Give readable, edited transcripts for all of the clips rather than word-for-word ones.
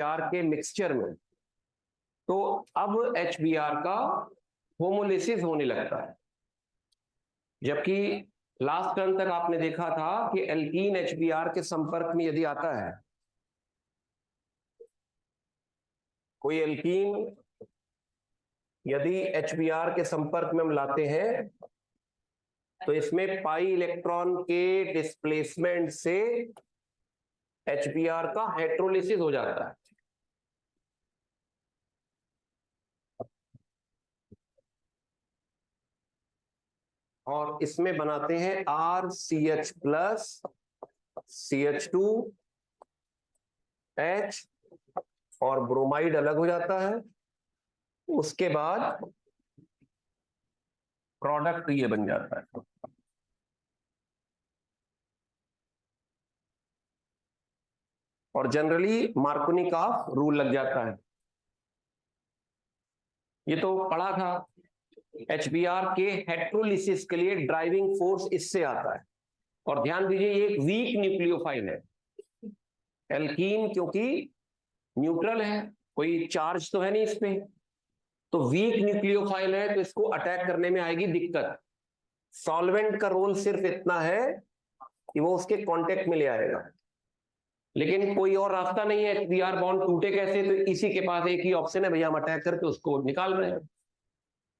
के मिक्सचर में, तो अब HBr का होमोलिसिस होने लगता है। जबकि लास्ट टर्म तक आपने देखा था कि एल्कीन HBr के संपर्क में यदि आता है, कोई एल्कीन यदि HBr के संपर्क में हम लाते हैं, तो इसमें पाई इलेक्ट्रॉन के डिस्प्लेसमेंट से HBr का हेट्रोलिसिस हो जाता है। और इसमें बनाते हैं RCH प्लस CH2H और ब्रोमाइड अलग हो जाता है। उसके बाद प्रोडक्ट ये बन जाता है। और जनरली मार्कोनिकॉफ रूल लग जाता है। ये तो पढ़ा था, HBr के हेट्रोलिसिस के लिए ड्राइविंग फोर्स इससे आता है। और ध्यान दीजिए ये एक वीक न्यूक्लियोफाइल है। एल्कीन क्योंकि न्यूट्रल है, कोई चार्ज तो है नहीं इसमें, तो वीक न्यूक्लियोफाइल है, तो इसको अटैक करने में आएगी दिक्कत। सॉल्वेंट का रोल सिर्फ इतना है कि वो उसके कांटेक्ट में ले आएगा, लेकिन कोई और रास्ता नहीं है। HBr बॉन्ड टूटे कैसे, तो इसी के पास एक ही ऑप्शन है, भैया हम अटैक करके उसको निकाल रहे हैं।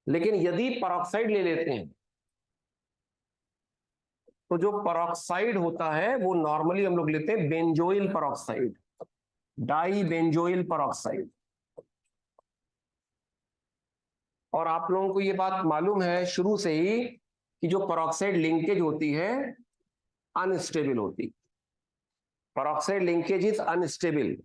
लेकिन यदि परऑक्साइड ले लेते हैं, तो जो परऑक्साइड होता है वो नॉर्मली हम लोग लेते हैं benzoyl peroxide, di benzoyl peroxide. और आप लोगों को ये बात मालूम है शुरू से ही कि जो परऑक्साइड लिंकेज होती है अनस्टेबल होती। Peroxide linkage is unstable.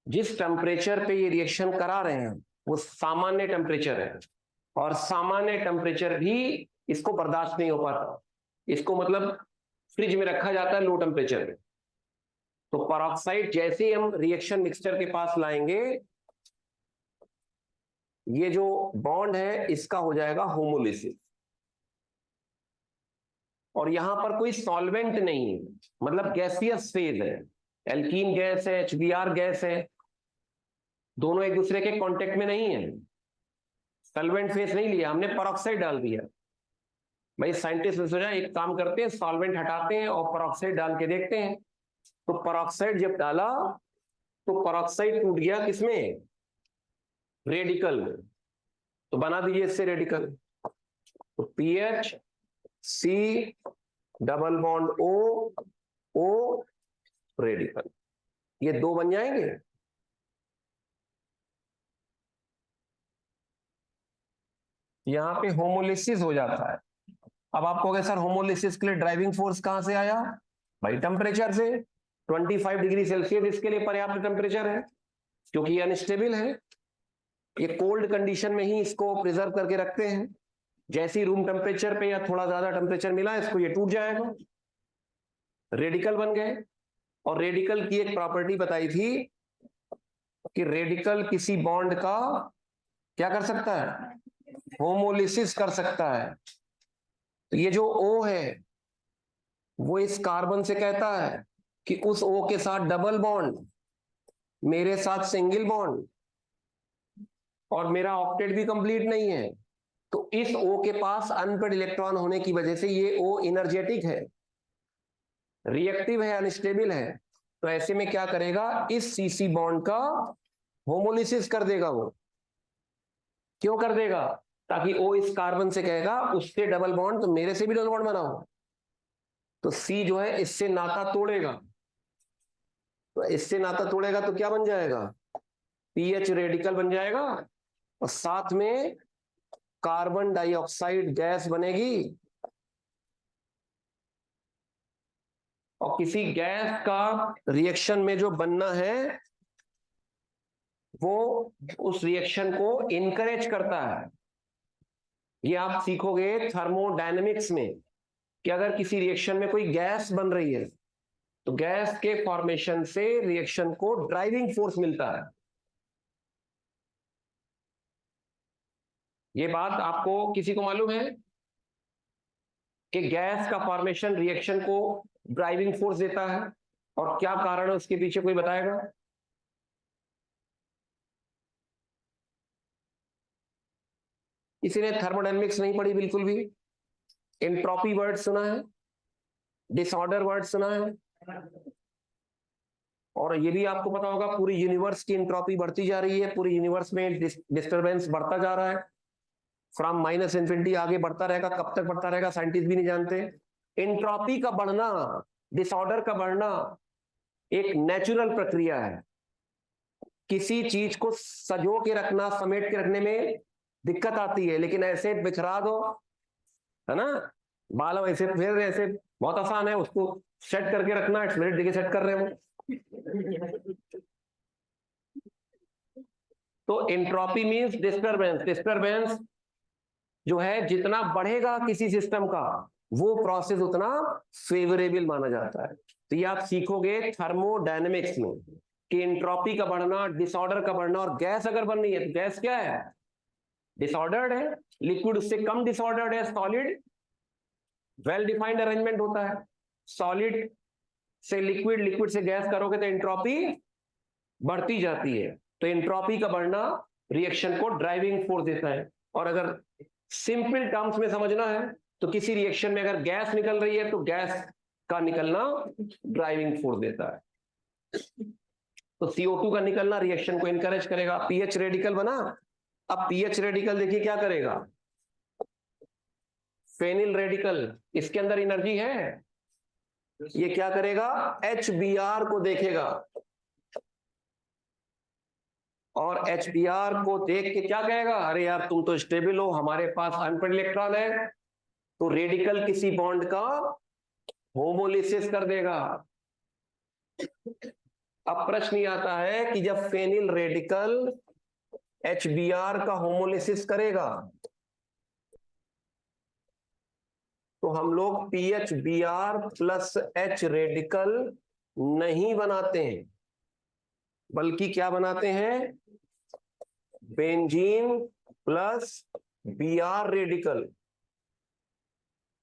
जिस टेम्परेचर पे ये रिएक्शन करा रहे हैं वो सामान्य टेम्परेचर है, और सामान्य टेम्परेचर भी इसको बर्दाश्त नहीं हो पाता। इसको मतलब फ्रिज में रखा जाता है लो टेम्परेचर पे। तो परऑक्साइड जैसे ही हम रिएक्शन मिक्सचर के पास लाएंगे, ये जो बॉन्ड है इसका हो जाएगा होमोलिसिस। और यहां पर कोई सॉल्वेंट नहीं है, मतलब गैसियस फेज है। एल्कीन गैस है, HBr गैस है, दोनों एक दूसरे के कांटेक्ट में नहीं है। सॉल्वेंट फेज नहीं लिया हमने, परऑक्साइड डाल दिया। भाई साइंटिस्ट ने सोचा एक काम करते हैं, सॉल्वेंट हटाते हैं और परऑक्साइड डाल के देखते हैं। तो परऑक्साइड जब डाला तो परऑक्साइड टूट गया किसमें, रेडिकल में। तो बना दीजिए इससे रेडिकल। तो PH C double bond O radical, ये दो बन जाएंगे। यहां पे होमोलिसिस हो जाता है। अब आप कहोगे सर होमोलिसिस के लिए ड्राइविंग फोर्स कहां से आया, भाई टेम्परेचर से। 25 डिग्री सेल्सियस इसके लिए पर्याप्त टेम्परेचर है, क्योंकि ये अनस्टेबल है। ये कोल्ड कंडीशन में ही इसको प्रिजर्व करके रखते हैं। जैसी रूम टेम्परेचर पे या थोड़ा ज्यादा टेम्परेचर मिला इसको, ये टूट जाएगा, रेडिकल बन गए। और रेडिकल की एक प्रॉपर्टी बताई थी कि रेडिकल किसी बॉन्ड का क्या कर सकता है, होमोलिसिस कर सकता है। तो ये जो O है वो इस कार्बन से कहता है कि उस O के साथ डबल बॉन्ड, मेरे साथ सिंगल बॉन्ड, और मेरा ऑक्टेट भी कंप्लीट नहीं है। तो इस O के पास अनपेड इलेक्ट्रॉन होने की वजह से ये O इनर्जेटिक है, रिएक्टिव है, अनस्टेबल है। तो ऐसे में क्या करेगा, इस CC बॉन्ड का होमोलिसिस कर देगा। वो क्यों कर देगा, ताकि O इस कार्बन से कहेगा उससे डबल बॉन्ड, तो मेरे से भी डबल बॉन्ड बनाओ। तो C जो है इससे नाता तोड़ेगा। तो इससे नाता तोड़ेगा तो क्या बन जाएगा, PH रेडिकल बन जाएगा, और साथ में कार्बन डाइऑक्साइड गैस बनेगी। और किसी गैस का रिएक्शन में जो बनना है वो उस रिएक्शन को इनकरेज करता है। ये आप सीखोगे थर्मोडायनेमिक्स में कि अगर किसी रिएक्शन में कोई गैस बन रही है तो गैस के फॉर्मेशन से रिएक्शन को ड्राइविंग फोर्स मिलता है। ये बात आपको किसी को मालूम है कि गैस का फॉर्मेशन रिएक्शन को ड्राइविंग फोर्स देता है, और क्या कारण है उसके पीछे, कोई बताएगा? किसी ने थर्मोडायनेमिक्स नहीं पढ़ी बिल्कुल भी? एंट्रोपी वर्ड सुना है, डिसऑर्डर वर्ड सुना है, और ये भी आपको पता होगा पूरी यूनिवर्स की एंट्रोपी बढ़ती जा रही है, पूरी यूनिवर्स में डिस्टरबेंस बढ़ता जा रहा है, फ्रॉम माइनस इन्फिनिटी आगे बढ़ता रहेगा, कब तक बढ़ता रहेगा साइंटिस्ट भी नहीं जानते। एंट्रोपी का बढ़ना, डिसऑर्डर का बढ़ना एक नेचुरल प्रक्रिया है। किसी चीज को सजो के रखना, समेट के रखने में दिक्कत आती है, लेकिन ऐसे बिखरा दो, है ना, बाल ऐसे फिर ऐसे बहुत आसान है, उसको सेट करके रखना, एक्सलेट देके सेट कर रहे हो। तो एंट्रोपी मींस डिस्टरबेंस। डिस्टरबेंस जो है जितना बढ़ेगा किसी सिस्टम का, वो प्रोसेस उतना फेवरेबल माना जाता है। तो ये आप सीखोगे थर्मोडायनेमिक्स में कि एंट्रोपी का बढ़ना, डिसऑर्डर का बढ़ना, और गैस अगर बन रही है तो गैस क्या है? डिसऑर्डर्ड है। लिक्विड उससे कम डिसऑर्डर्ड है, सॉलिड वेल डिफाइंड अरेंजमेंट होता है। सॉलिड से लिक्विड, लिक्विड से गैस करोगे तो एंट्रोपी बढ़ती जाती है। तो एंट्रोपी का बढ़ना रिएक्शन को ड्राइविंग फोर्स देता है। और अगर सिंपल टर्म्स में समझना है तो किसी रिएक्शन में अगर गैस निकल रही है तो गैस का निकलना ड्राइविंग फोर्स देता है। तो CO2 का निकलना रिएक्शन को इनकरेज करेगा। पीएच रेडिकल बना, अब पीएच रेडिकल देखिए क्या करेगा। फेनिल रेडिकल, इसके अंदर एनर्जी है, ये क्या करेगा? HBr को देखेगा, और HBr को देख के क्या कहेगा? अरे यार तुम तो स्टेबल हो, हमारे पास अनपेड इलेक्ट्रॉन है। तो रेडिकल किसी बॉन्ड का होमोलिसिस कर देगा। अब प्रश्न ये आता है कि जब फेनिल रेडिकल HBr का होमोलिसिस करेगा तो हम लोग PHBr प्लस H रेडिकल नहीं बनाते हैं, बल्कि क्या बनाते हैं? Benzene plus Br radical.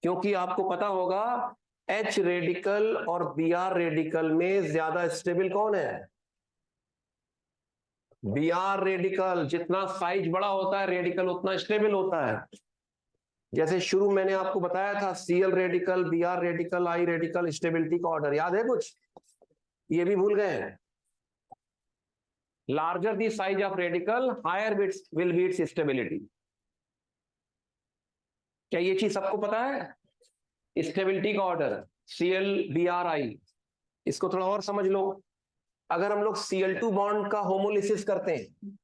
क्योंकि आपको पता होगा H रेडिकल और Br रेडिकल में ज्यादा स्टेबल कौन है? Br radical. जितना साइज बड़ा होता है रेडिकल उतना स्टेबल होता है। जैसे शुरू मैंने आपको बताया था Cl radical, Br radical, I radical, stability का ऑर्डर याद है कुछ? ये भी भूल गए हैं? Larger the size of radical higher will be its stability. क्या ये चीज सबको पता है? स्टेबिलिटी का ऑर्डर Cl Br I। इसको थोड़ा और समझ लो। अगर हम लोग Cl2 बॉन्ड का होमोलिसिस करते हैं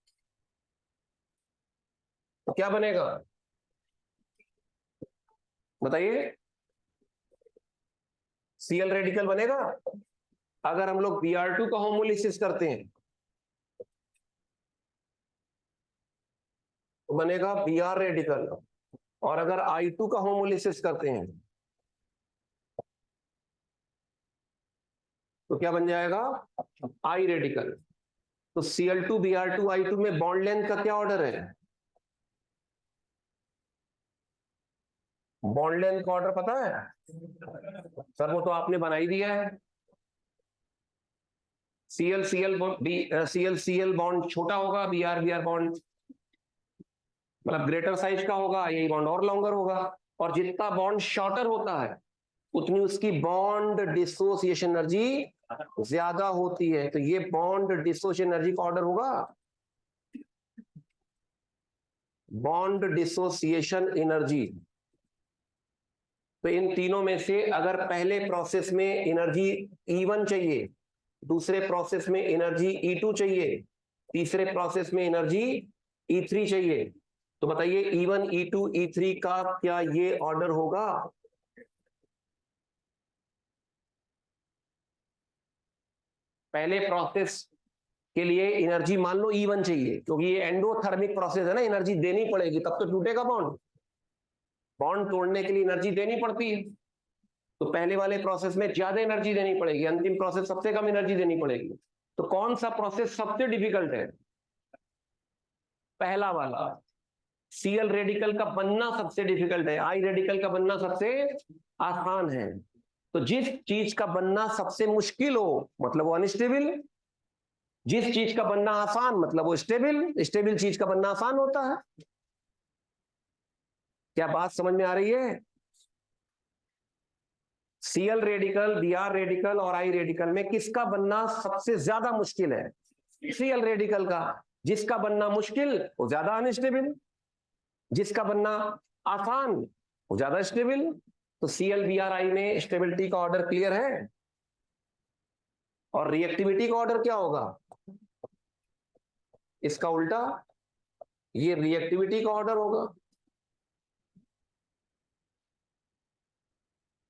तो क्या बनेगा बताइए? Cl रेडिकल बनेगा। अगर हम लोग Br2 का होमोलिसिस करते हैं तो बनेगा Br रेडिकल। और अगर I2 का होमोलिसिस करते हैं तो क्या बन जाएगा? I radical. तो Cl2 Br2 I2 में बॉन्ड लेंथ का क्या ऑर्डर है? बॉन्ड लेंथ का ऑर्डर पता है सर? वो तो आपने बना ही दिया है। Cl Cl बॉन्ड छोटा होगा, Br Br बॉन्ड मतलब ग्रेटर साइज का होगा, यही बॉन्ड और लॉन्गर होगा। और जितना बॉन्ड शॉर्टर होता है उतनी उसकी बॉन्ड डिसोसिएशन एनर्जी ज्यादा होती है। तो ये बॉन्ड डिसोसिएशन एनर्जी का ऑर्डर होगा बॉन्ड डिसोसिएशन एनर्जी। तो इन तीनों में से अगर पहले प्रोसेस में एनर्जी E1 चाहिए, दूसरे प्रोसेस में एनर्जी E2 चाहिए, तीसरे प्रोसेस में एनर्जी E3 चाहिए, तो बताइए E1 E2 E3 का क्या ये ऑर्डर होगा? पहले प्रोसेस के लिए एनर्जी मान लो E1 चाहिए, क्योंकि ये एंडोथर्मिक प्रोसेस है ना, एनर्जी देनी पड़ेगी तब तो टूटेगा बॉन्ड। बॉन्ड तोड़ने के लिए एनर्जी देनी पड़ती है, तो पहले वाले प्रोसेस में ज्यादा एनर्जी देनी पड़ेगी, अंतिम प्रोसेस सबसे कम एनर्जी देनी पड़ेगी। तो कौन सा प्रोसेस सबसे डिफिकल्ट है? पहला वाला। Cl रेडिकल का बनना सबसे डिफिकल्ट है, I रेडिकल का बनना सबसे आसान है। तो जिस चीज का बनना सबसे मुश्किल हो मतलब वो अनस्टेबल, जिस चीज का बनना आसान मतलब वो स्टेबल, स्टेबल चीज का बनना आसान होता है। क्या बात समझ में आ रही है? सीएल रेडिकल, बीआर रेडिकल और आई रेडिकल में किसका बनना सबसे ज्यादा मुश्किल है? सीएल रेडिकल का। जिसका बनना मुश्किल वो ज्यादा अनस्टेबल, जिसका बनना आसान वो ज्यादा स्टेबल। तो सीएल बीआर आई में स्टेबिलिटी का ऑर्डर क्लियर है। और रिएक्टिविटी का ऑर्डर क्या होगा? इसका उल्टा, ये रिएक्टिविटी का ऑर्डर होगा।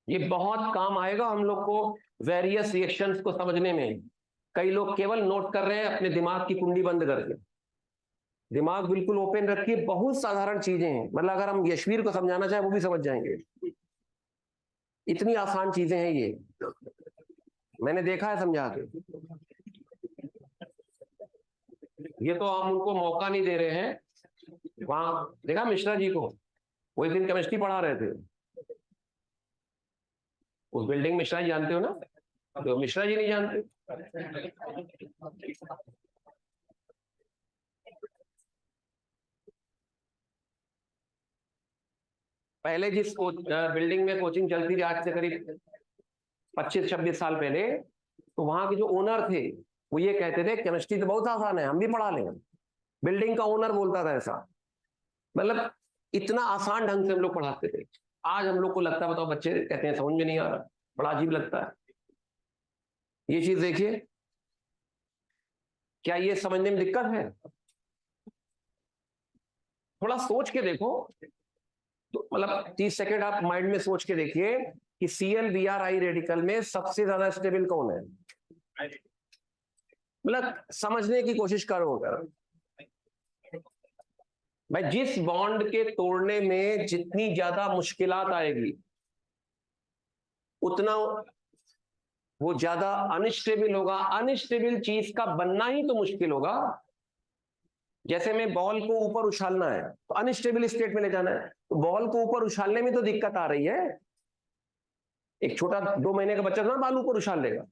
ये बहुत काम आएगा हम लोग को वेरियस रिएक्शंस को समझने में। कई लोग केवल नोट कर रहे हैं अपने दिमाग की कुंडी बंद करके, दिमाग बिल्कुल ओपन रखिए। बहुत साधारण चीजें हैं, मतलब अगर हम यशवीर को समझाना चाहे वो भी समझ जाएंगे, इतनी आसान चीजें हैं ये, मैंने देखा है समझा के। ये तो हम उनको मौका नहीं दे रहे हैं। वहां देखा मिश्रा जी को, वो एक दिन केमिस्ट्री पढ़ा रहे थे उस बिल्डिंग। मिश्रा जी जानते हो ना? तो मिश्रा जी नहीं जानते? पहले जिस बिल्डिंग में कोचिंग चलती थी आज से करीब 25-26 साल पहले, तो वहां के जो ओनर थे वो ये कहते थे केमिस्ट्री तो बहुत आसान है, हम भी पढ़ा लेंगे। बिल्डिंग का ओनर बोलता था ऐसा, मतलब इतना आसान ढंग से हम लोग पढ़ाते थे। आज हम लोग को लगता है, बताओ बच्चे कहते हैं समझ में नहीं आ रहा, बड़ा अजीब लगता है। ये चीज देखिए, क्या ये समझने में दिक्कत है? थोड़ा सोच के देखो, तो मतलब 30 सेकेंड आप माइंड में सोच के देखिए कि सीएल बीआर आई रेडिकल में सबसे ज्यादा स्टेबल कौन है। मतलब समझने की कोशिश करो। अगर भाई जिस बॉन्ड के तोड़ने में जितनी ज्यादा मुश्किलात आएगी उतना वो ज्यादा अनस्टेबल होगा। अनस्टेबल चीज का बनना ही तो मुश्किल होगा। जैसे में बॉल को ऊपर उछालना है तो अनस्टेबल स्टेट में ले जाना है, तो बॉल को ऊपर उछालने में तो दिक्कत आ रही है। एक छोटा 2 महीने का बच्चा ना बॉल ऊपर उछाल लेगा,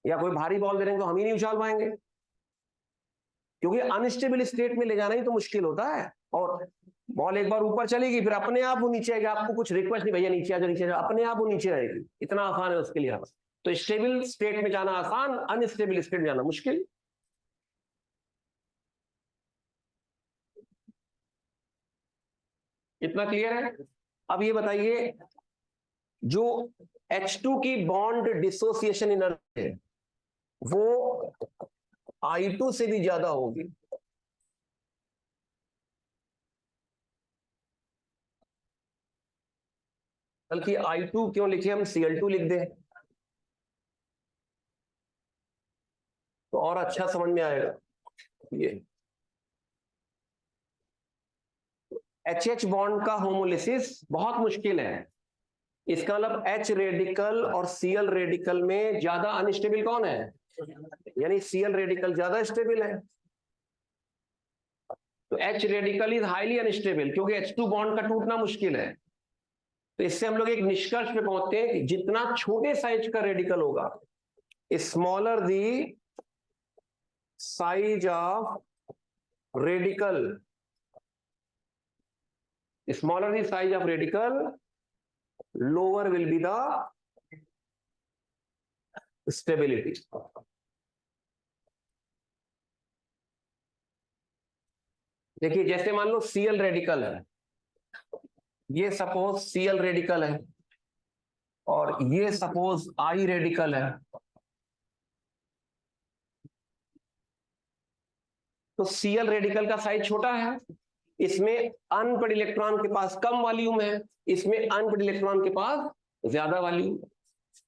या कोई भारी बॉल दे देंगे तो हम ही नहीं उछाल पाएंगे, क्योंकि अनस्टेबल स्टेट में ले जाना ही तो मुश्किल होता है। और बॉल एक बार ऊपर चलेगी फिर अपने आप वो नीचे आएगी, आपको कुछ रिक्वेस्ट नहीं, भैया नीचे आ जाओ नीचे आ जाओ, अपने आप वो नीचे आएगी। इतना आसान है उसके लिए। तो स्टेबल स्टेट में जाना आसान, अनस्टेबल स्टेट में जाना मुश्किल। इतना क्लियर है? अब ये बताइए, जो H2 की बॉन्ड डिसोसिएशन एनर्जी है वो I2 से भी ज्यादा होगी। बल्कि I2 क्यों लिखे, हम Cl2 लिख दें तो और अच्छा समझ में आएगा। ये HH बॉन्ड का होमोलिसिस बहुत मुश्किल है। इसका मतलब H रेडिकल और Cl रेडिकल में ज्यादा अनस्टेबल कौन है? यानी Cl रेडिकल ज्यादा स्टेबल है। तो H radical is highly unstable क्योंकि H2 बॉन्ड का टूटना मुश्किल है। तो इससे हम लोग एक निष्कर्ष पे पहुंचते हैं कि जितना छोटे साइज का रेडिकल होगा, smaller the size of radical, smaller the size of radical, lower will be the stability. देखिए जैसे मान लो Cl रेडिकल है, ये सपोज Cl रेडिकल है और ये सपोज I रेडिकल है, तो Cl रेडिकल का साइज छोटा है, इसमें अनपेड इलेक्ट्रॉन के पास कम वॉल्यूम है, इसमें अनपेड इलेक्ट्रॉन के पास ज्यादा वॉल्यूम।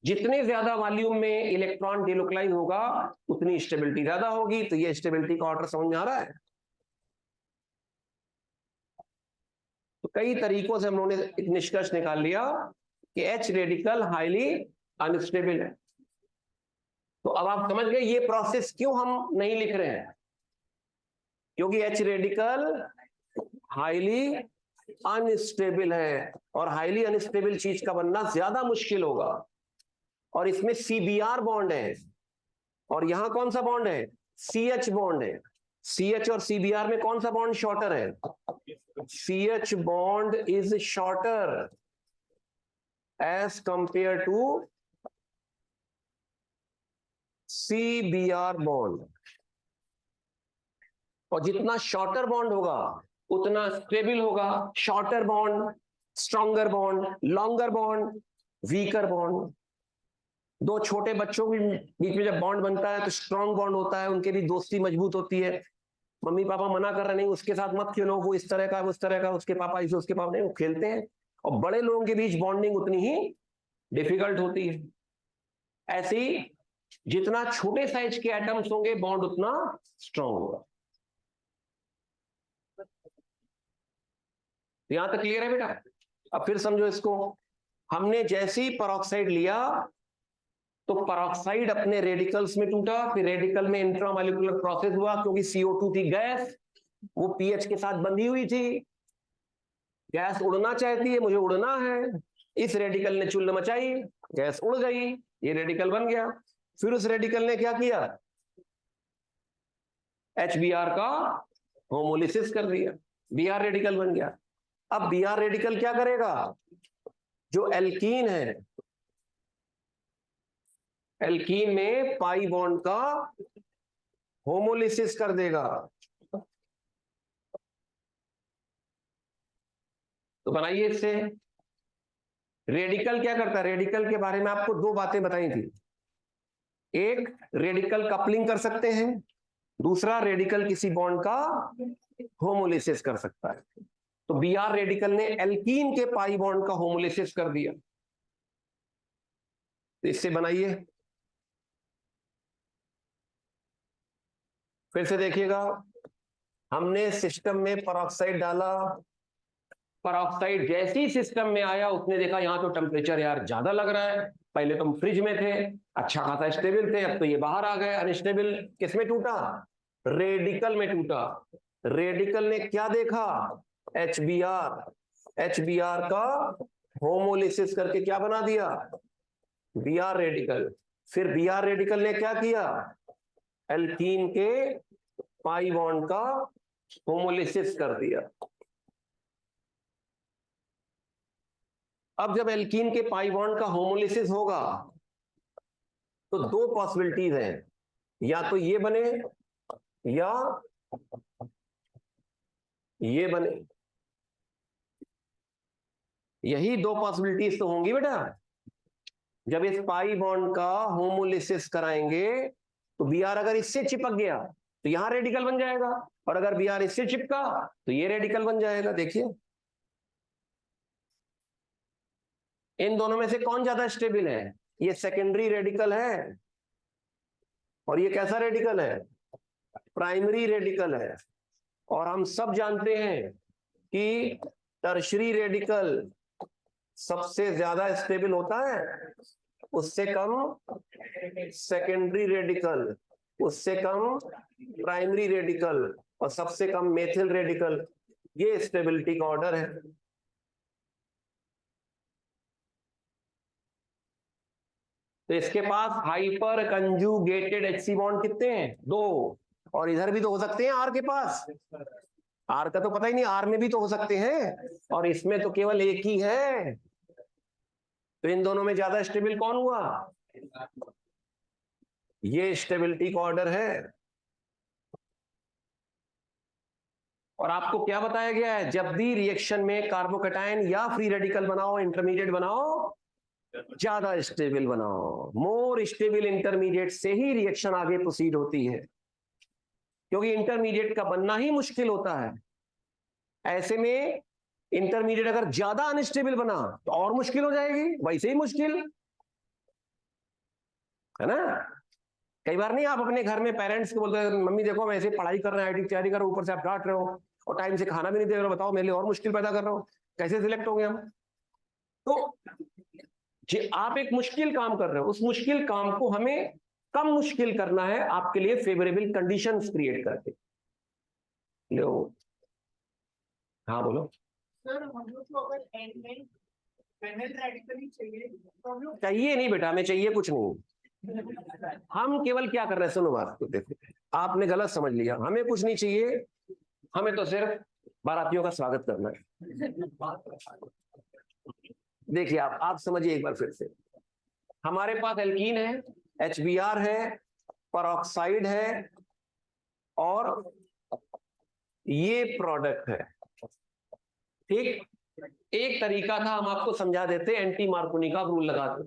जितने ज्यादा वॉल्यूम में इलेक्ट्रॉन डिलोकलाइज होगा उतनी स्टेबिलिटी ज्यादा होगी। तो ये स्टेबिलिटी का ऑर्डर समझ में आ रहा है? तो कई तरीकों से हम लोगों ने एक निष्कर्ष निकाल लिया कि H रेडिकल हाईली अनस्टेबल है। तो अब आप समझ गए ये प्रोसेस क्यों हम नहीं लिख रहे हैं, क्योंकि H रेडिकल हाईली अनस्टेबल है, और हाईली अनस्टेबल चीज का बनना ज्यादा मुश्किल होगा। और इसमें CBr बॉन्ड है, और यहां कौन सा बॉन्ड है? CH बॉन्ड है। CH और CBr में कौन सा बॉन्ड शॉर्टर है? CH bond is shorter as compare to CBr bond. और जितना शॉर्टर बॉन्ड होगा उतना स्टेबल होगा। Shorter bond, stronger bond, longer bond, weaker bond. दो छोटे बच्चों के बीच में जब बॉन्ड बनता है तो स्ट्रॉन्ग बॉन्ड होता है, उनके भी दोस्ती मजबूत होती है। मम्मी पापा मना कर रहे नहीं उसके साथ मत खेलो, वो इस तरह का वो उस तरह का, उसके पापा इसे उसके पापा नहीं, वो खेलते हैं। और बड़े लोगों के बीच बॉन्डिंग उतनी ही डिफिकल्ट होती है। ऐसे ही जितना छोटे साइज के एटम्स होंगे बॉन्ड उतना स्ट्रॉन्ग होगा। यहां तक क्लियर है बेटा? अब फिर समझो इसको। हमने जैसे ही पेरोक्साइड लिया तो पेरोक्साइड अपने रेडिकल्स में टूटा, फिर रेडिकल में इंट्रामॉलिक्यूलर प्रोसेस हुआ, क्योंकि CO2 थी गैस, वो पीएच के साथ बंधी हुई थी। गैस उड़ना चाहती है, मुझे उड़ना है, इस रेडिकल ने चुल्ल मचाई, गैस उड़ गई, ये रेडिकल बन गया। फिर उस रेडिकल ने क्या किया? HBr का होमोलिसिस कर दिया, Br रेडिकल बन गया। अब Br रेडिकल क्या करेगा? जो एल्कीन है, एल्कीन में पाई बॉन्ड का होमोलिसिस कर देगा। तो बनाइए इससे। रेडिकल क्या करता है? रेडिकल के बारे में आपको दो बातें बताई थी। एक, रेडिकल कपलिंग कर सकते हैं, दूसरा रेडिकल किसी बॉन्ड का होमोलिसिस कर सकता है। तो Br रेडिकल ने एल्कीन के पाई बॉन्ड का होमोलिसिस कर दिया। तो इससे बनाइए, फिर से देखिएगा। हमने सिस्टम में पेरोक्साइड डाला, पेरोक्साइड जैसे ही सिस्टम में आया उसने देखा यहां तो टेम्परेचर यार ज्यादा लग रहा है, पहले तो हम फ्रिज में थे, अच्छा खासा स्टेबल थे, अब तो ये बाहर आ गए अनस्टेबल। किसमें टूटा? रेडिकल में टूटा। रेडिकल ने क्या देखा? HBr का होमोलिसिस करके क्या बना दिया? Br radical. फिर Br रेडिकल ने क्या किया? एल्कीन के पाई बॉन्ड का होमोलिसिस कर दिया। अब जब एल्कीन के पाई बॉन्ड का होमोलिसिस होगा तो दो पॉसिबिलिटीज हैं, या तो ये बने या ये बने। यही दो पॉसिबिलिटीज तो होंगी बेटा। जब इस पाई बॉन्ड का होमोलिसिस कराएंगे तो Br अगर इससे चिपक गया तो यहां रेडिकल बन जाएगा, और अगर Br इससे चिपका तो ये रेडिकल बन जाएगा। देखिए इन दोनों में से कौन ज्यादा स्टेबल है? ये सेकेंडरी रेडिकल है, और ये कैसा रेडिकल है? प्राइमरी रेडिकल है। और हम सब जानते हैं कि टर्शरी रेडिकल सबसे ज्यादा स्टेबल होता है, उससे कम सेकेंडरी रेडिकल, उससे कम प्राइमरी रेडिकल, और सबसे कम मेथिल रेडिकल। ये स्टेबिलिटी का ऑर्डर है। तो इसके पास हाइपर कंजुगेटेड HC बॉन्ड कितने हैं? 2। और इधर भी तो हो सकते हैं R के पास। R का तो पता ही नहीं, R में भी तो हो सकते हैं, और इसमें तो केवल एक ही है। तो इन दोनों में ज्यादा स्टेबल कौन हुआ? ये स्टेबिलिटी का ऑर्डर है। और आपको क्या बताया गया है? जब भी रिएक्शन में कार्बोकैटायन या फ्री रेडिकल बनाओ, इंटरमीडिएट बनाओ, ज्यादा स्टेबल बनाओ। मोर स्टेबल इंटरमीडिएट से ही रिएक्शन आगे प्रोसीड होती है, क्योंकि इंटरमीडिएट का बनना ही मुश्किल होता है। ऐसे में इंटरमीडिएट अगर ज्यादा अनस्टेबल बना तो और मुश्किल हो जाएगी, वैसे ही मुश्किल है ना। कई बार नहीं आप अपने घर में पेरेंट्स को बोलते हैं, मम्मी देखो मैं ऐसे पढ़ाई कर रहा हूँ, आईटी तैयारी कर रहा हूँ, ऊपर से आप डांट रहे हो और टाइम से खाना भी नहीं दे रहे हो, बताओ मेरे लिए और मुश्किल पैदा कर रहे हो, कैसे सिलेक्ट होंगे हम? तो आप एक मुश्किल काम कर रहे हो, उस मुश्किल काम को हमें कम मुश्किल करना है आपके लिए फेवरेबल कंडीशंस क्रिएट करके। लो हाँ बोलो। चाहिए नहीं बेटा, हमें चाहिए कुछ नहीं। हम केवल क्या कर रहे हैं, सुनो बात को, देखो आपने गलत समझ लिया, हमें कुछ नहीं चाहिए, हमें तो सिर्फ बारातियों का स्वागत करना है। देखिए आप समझिए एक बार फिर से, हमारे पास एल्कीन है, HBr है, परऑक्साइड है, और ये प्रोडक्ट है, ठीक। एक तरीका था, हम आपको समझा देते, एंटी मार्कोनी का रूल लगाते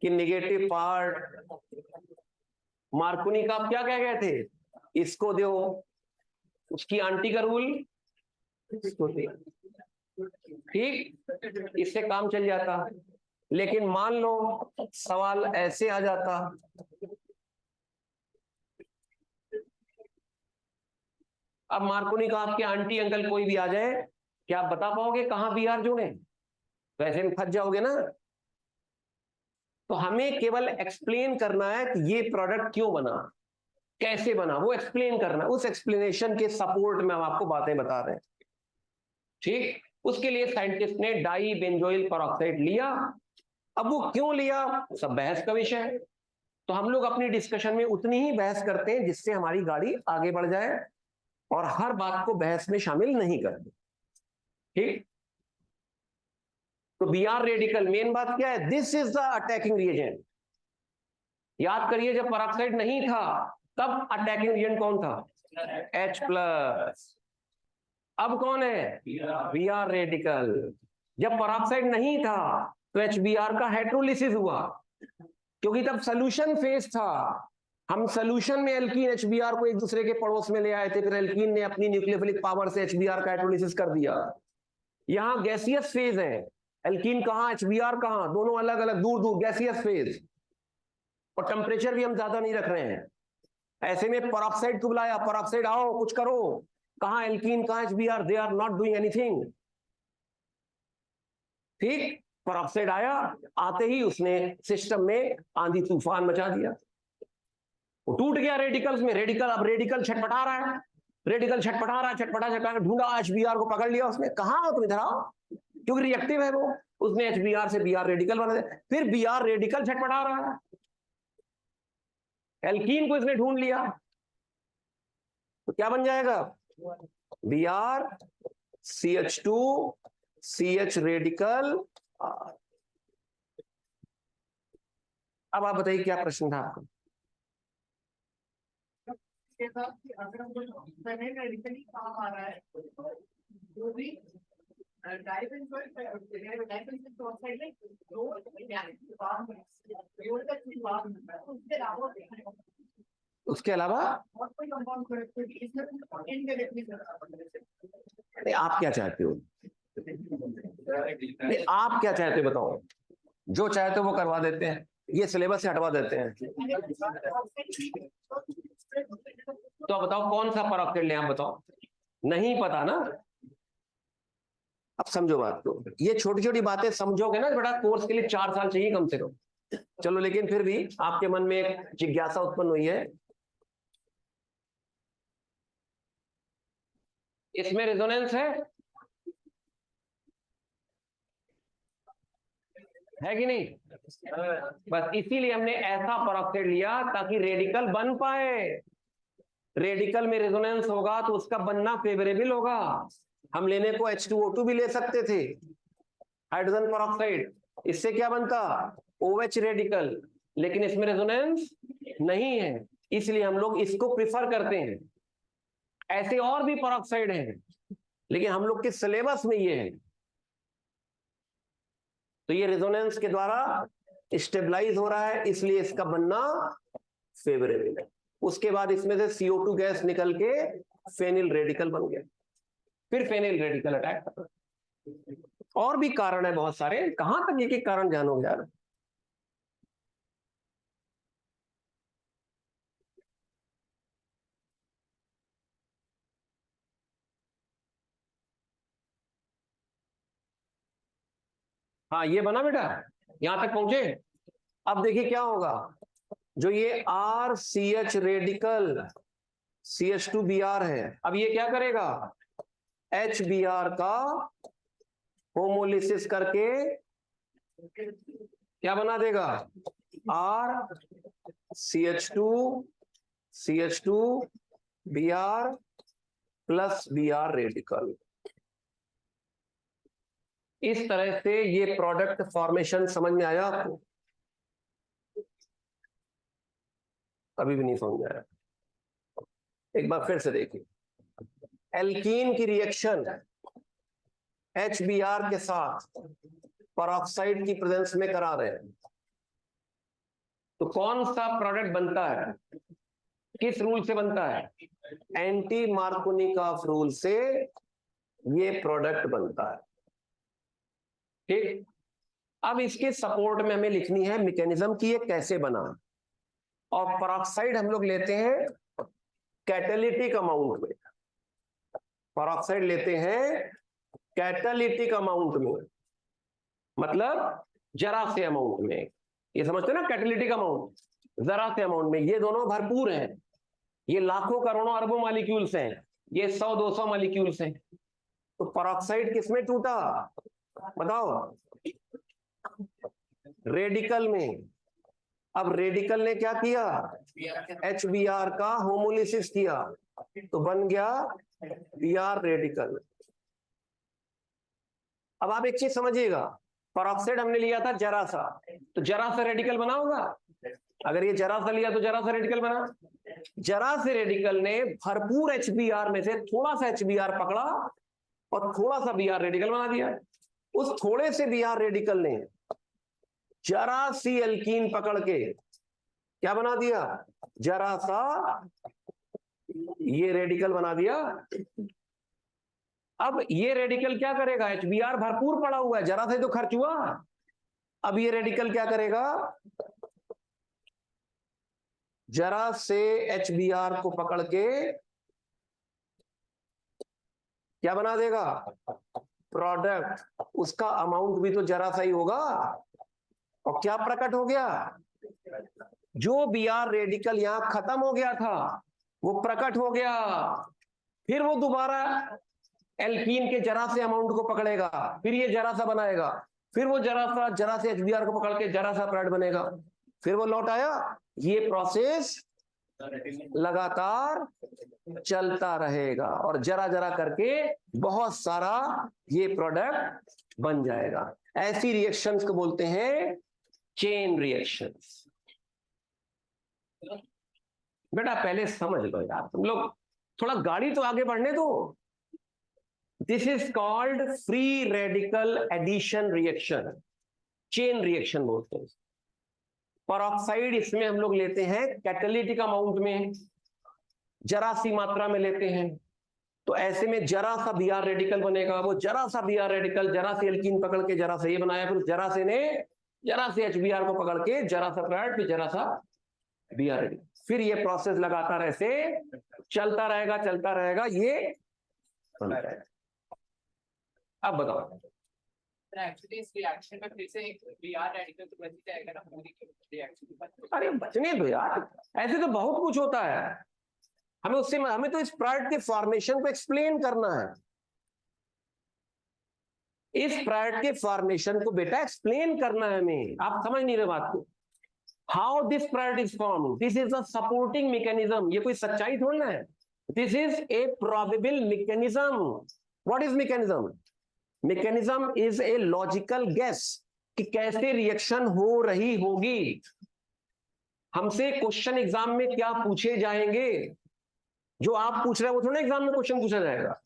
कि नेगेटिव पार्ट मार्कोनी का आप क्या कह गए थे, इसको दो, उसकी आंटी का रूल इसको दे, ठीक, इससे काम चल जाता। लेकिन मान लो सवाल ऐसे आ जाता, अब मार्कोनी का आपके आंटी अंकल कोई भी आ जाए, क्या आप बता पाओगे कहां बी आर जोड़े? तो ऐसे में फंस जाओगे ना। तो हमें केवल एक्सप्लेन करना है कि ये प्रोडक्ट क्यों बना, कैसे बना, वो एक्सप्लेन करना है। उस एक्सप्लेनेशन के सपोर्ट में हम आपको बातें बता रहे हैं, ठीक। उसके लिए साइंटिस्ट ने डाई बेंजोइल परऑक्साइड लिया। अब वो क्यों लिया, सब बहस का विषय है। तो हम लोग अपनी डिस्कशन में उतनी ही बहस करते हैं जिससे हमारी गाड़ी आगे बढ़ जाए, और हर बात को बहस में शामिल नहीं करते, ठीक। तो बी आर रेडिकल मेन बात क्या है, this is the attacking reagent. याद करिए जब परऑक्साइड नहीं था तब अटैकिंग रिएजेंट कौन था, H+। अब कौन है, बी आर रेडिकल। जब परऑक्साइड नहीं था तो HBr का हाइड्रोलिसिस हुआ, क्योंकि तब सोल्यूशन फेज था। हम सोल्यूशन में एल्कीन HBr को एक दूसरे के पड़ोस में ले आए थे, फिर एल्कीन ने अपनी न्यूक्लियोफिलिक पावर से HBr का हाइड्रोलिसिस कर दिया। यहां गैसियस फेज है, एल्कीन कहां, HBr कहां, दोनों अलग अलग दूर दूर गैसियस फेज, और टेम्परेचर भी हम ज्यादा नहीं रख रहे हैं। ऐसे में परऑक्साइड को बुलाया, परऑक्साइड आओ कुछ करो, कहां एल्कीन कहां HBr, they are not doing anything, ठीक। परऑक्साइड आया, आते ही उसने सिस्टम में आंधी तूफान मचा दिया, वो टूट गया रेडिकल्स में। रेडिकल, अब रेडिकल छटपटा रहा है, रेडिकल छटपटा रहा है, छटपटा छटपटा ढूंढा, HBr को पकड़ लिया उसने, कहां हो तुम, इधर आओ, क्योंकि रिएक्टिव है वो, उसने HBr से Br रेडिकल बना दिया, फिर Br रेडिकल छटपटा रहा है, एल्कीन को इसने ढूंढ लिया, तो क्या बन जाएगा, Br CH2 CH रेडिकल। अब आप बताइए क्या प्रश्न था आपका। अगर रेडिकली काम आ रहा है, जो भी उसके अलावा आप क्या चाहते हो, आप क्या चाहते हो बताओ, जो चाहते हो वो करवा देते हैं, ये सिलेबस से हटवा देते हैं। तो बताओ कौन सा परऑक्साइड लें, आप बताओ, नहीं पता ना। अब समझो बात को, ये छोटी छोटी बातें समझोगे ना बेटा, कोर्स के लिए 4 साल चाहिए कम से कम। चलो, लेकिन फिर भी आपके मन में एक जिज्ञासा उत्पन्न हुई है, इसमें रेजोनेंस है कि नहीं, बस इसीलिए हमने ऐसा परऑक्साइड लिया ताकि रेडिकल बन पाए। रेडिकल में रेजोनेंस होगा तो उसका बनना फेवरेबल होगा। हम लेने को H2O2 भी ले सकते थे, हाइड्रोजन परऑक्साइड, इससे क्या बनता, OH रेडिकल, लेकिन इसमें रेजोनेंस नहीं है, इसलिए हम लोग इसको प्रिफर करते हैं। ऐसे और भी परऑक्साइड हैं, लेकिन हम लोग के सिलेबस में ये है, तो ये रेजोनेंस के द्वारा स्टेबलाइज हो रहा है, इसलिए इसका बनना फेवरेबल है। उसके बाद इसमें से CO2 गैस निकल के फेनिल रेडिकल बन गया, फिर फेनिल रेडिकल अटैक कर। और भी कारण है बहुत सारे, कहां तक एक एक कारण जानोगे यार। हाँ ये बना बेटा, यहां तक पहुंचे। अब देखिए क्या होगा, जो ये RCH रेडिकल CH2Br है, अब ये क्या करेगा, HBr का होमोलिसिस करके क्या बना देगा, CH2 Br plus Br radical. इस तरह से ये प्रोडक्ट फॉर्मेशन समझ में आया आपको? अभी भी नहीं समझ में आया? एक बार फिर से देखिए, एल्कीन की रिएक्शन HBr के साथ परऑक्साइड की प्रेजेंस में करा रहे हैं, तो कौन सा प्रोडक्ट बनता है, किस रूल से बनता है? एंटी मार्कोनिकॉफ रूल से ये प्रोडक्ट बनता है। ठीक, अब इसके सपोर्ट में हमें लिखनी है मैकेनिज्म की ये कैसे बना। और परऑक्साइड हम लोग लेते हैं कैटालिटिक अमाउंट में, परऑक्साइड लेते हैं कैटालिटिक अमाउंट में, मतलब जरा से अमाउंट में। ये समझते हैं ना, कैटालिटिक अमाउंट जरा से अमाउंट में। ये दोनों भरपूर हैं, ये लाखों करोड़ों अरबों मॉलिक्यूल्स हैं, ये 100-200 मॉलिक्यूल्स हैं। तो परऑक्साइड किसमें टूटा बताओ? रेडिकल में। अब रेडिकल ने क्या किया, HBr का होमोलिसिस किया, तो बन गया Br रेडिकल। अब आप एक चीज समझिएगा, परऑक्साइड हमने लिया था जरा सा, तो जरा सा रेडिकल बना होगा। अगर ये जरा सा लिया तो जरा सा रेडिकल बना। जरा से रेडिकल ने भरपूर HBr में से थोड़ा सा HBr पकड़ा और थोड़ा सा Br रेडिकल बना दिया। उस थोड़े से Br रेडिकल ने जरा सी एल्कीन पकड़ के क्या बना दिया, जरा सा ये रेडिकल बना दिया। अब ये रेडिकल क्या करेगा, HBr भरपूर पड़ा हुआ है, जरा से तो खर्च हुआ। अब ये रेडिकल क्या करेगा, जरा से HBr को पकड़ के क्या बना देगा, प्रोडक्ट। उसका अमाउंट भी तो जरा सा ही होगा। और क्या प्रकट हो गया, जो Br रेडिकल यहां खत्म हो गया था वो प्रकट हो गया। फिर वो दोबारा एल्कीन के जरा से अमाउंट को पकड़ेगा, फिर ये जरा सा बनाएगा, फिर वो जरा से HBr को पकड़ के जरा सा प्रोडक्ट बनेगा, फिर वो लौट आया। ये प्रोसेस लगातार चलता रहेगा और जरा जरा करके बहुत सारा ये प्रोडक्ट बन जाएगा। ऐसी रिएक्शंस को बोलते हैं चेन रिएक्शंस। बेटा पहले समझ लो यार, तुम लोग थोड़ा गाड़ी तो आगे बढ़ने दो। This is called free radical addition reaction, chain reaction बोलते हैं। परऑक्साइड इसमें हम लोग लेते हैं कैटालिटिक अमाउंट में, जरा सी मात्रा में लेते हैं, तो ऐसे में जरा सा Br रेडिकल बनेगा। वो जरा सा Br रेडिकल जरा से एल्कीन पकड़ के जरा से ये बनाया, फिर जरा से ने जरा से HBr को पकड़ के जरा सा प्रोडक्ट, फिर जरा सा Br रेडिकल। फिर ये प्रोसेस लगातार ऐसे चलता रहेगा ये बनता है। अब बताओ, एक्चुअली इस रिएक्शन में फिर से एक Br रेडिकल तो बच जाएगा ना पूरी रिएक्शन। अरे बचने दो यार, ऐसे तो बहुत कुछ होता है। हमें तो इस प्रोडक्ट के फॉर्मेशन को एक्सप्लेन करना है। इस प्रोडक्ट के फॉर्मेशन को बेटा एक्सप्लेन करना है हमें। आप समझ नहीं रहे बात को। How this product is form, this is a supporting mechanism. ये कोई सच्चाई थोड़ा है, this is a probable mechanism. What is mechanism? Mechanism is a logical guess कि कैसे रिएक्शन हो रही होगी। हमसे क्वेश्चन एग्जाम में क्या पूछे जाएंगे, जो आप पूछ रहे हैं वो थोड़ा एग्जाम में क्वेश्चन पूछा जाएगा।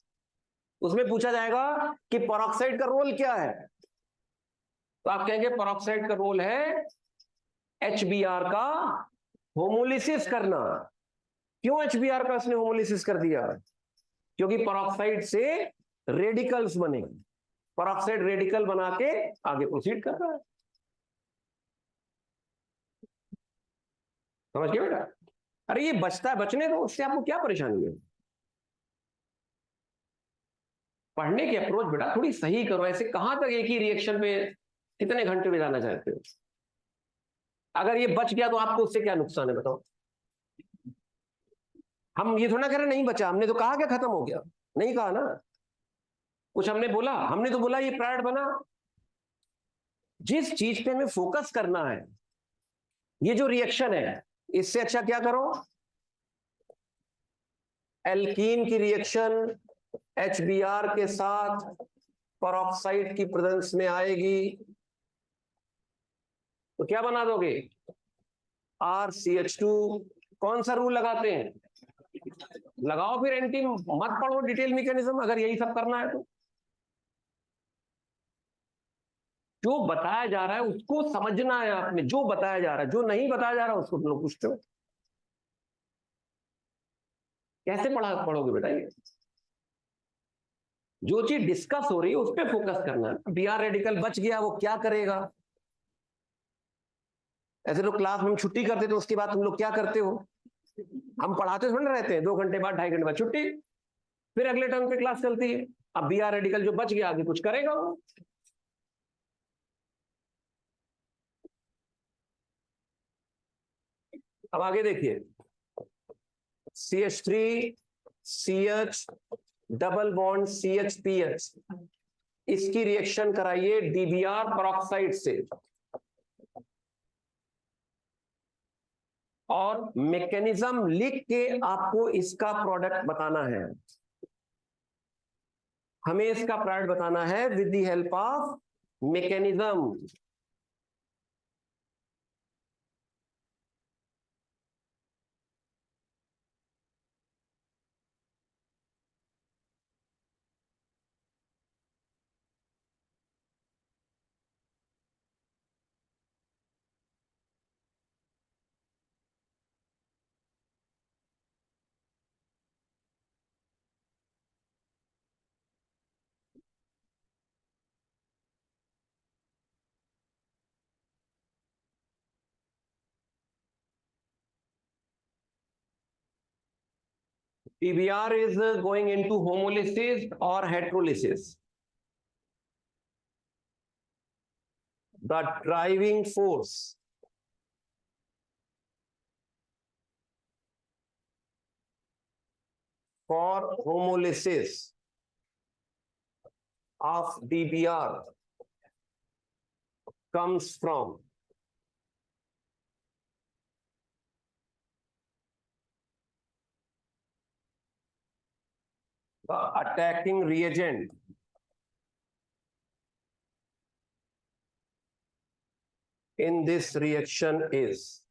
उसमें पूछा जाएगा कि परऑक्साइड का रोल क्या है, तो आप कहेंगे परऑक्साइड का रोल है HBr का होमोलिसिस करना। क्यों HBr का उसने होमोलिसिस कर दिया? क्योंकि परऑक्साइड से रेडिकल्स बने, परऑक्साइड रेडिकल बना के आगे प्रोसीड कर रहा है। समझ गए बेटा? अरे ये बचता है, बचने दो, उससे आपको क्या परेशानी है। पढ़ने की अप्रोच बेटा थोड़ी सही करो। ऐसे कहां तक एक ही रिएक्शन पे कितने घंटे में जाना चाहते हो? अगर ये बच गया तो आपको उससे क्या नुकसान है बताओ? हम ये थोड़ा कह रहे नहीं बचा, हमने तो कहा क्या खत्म हो गया, नहीं कहा ना। कुछ हमने बोला? हमने तो बोला ये प्रोडक्ट बना। जिस चीज पे हमें फोकस करना है, ये जो रिएक्शन है, इससे अच्छा क्या करो, एल्कीन की रिएक्शन HBr के साथ पेरोक्साइड की प्रेजेंस में आएगी, तो क्या बना दोगे, RCH2। कौन सा रूल लगाते हैं? लगाओ फिर एंटी, मत पढ़ो डिटेल मैकेनिज्म अगर यही सब करना है तो। जो बताया जा रहा है उसको समझना है आपने, जो बताया जा रहा है, जो नहीं बताया जा रहा है उसको तुम लोग पूछते हो। कैसे पढ़ोगे बेटा ये? जो चीज डिस्कस हो रही है उस पर फोकस करना है। Br रेडिकल बच गया, वो क्या करेगा? ऐसे तो क्लास में हम छुट्टी करते थे, उसके बाद तुम लोग क्या करते हो? हम पढ़ाते थोड़ी रहते हैं, 2 घंटे बाद 2.5 घंटे बाद छुट्टी, फिर अगले टर्म पे क्लास चलती है। अब Br रेडिकल जो बच गया आगे कुछ करेगा वो। अब आगे देखिए, CH3 CH double bond CH-PH, इसकी रिएक्शन कराइए DBr पेरोक्साइड से, और मैकेनिज्म लिख के आपको इसका प्रोडक्ट बताना है। हमें इसका प्रोडक्ट बताना है with the help of mechanism. PBr is going into homolysis or heterolysis. The driving force for homolysis of DBr comes from the attacking reagent in this reaction is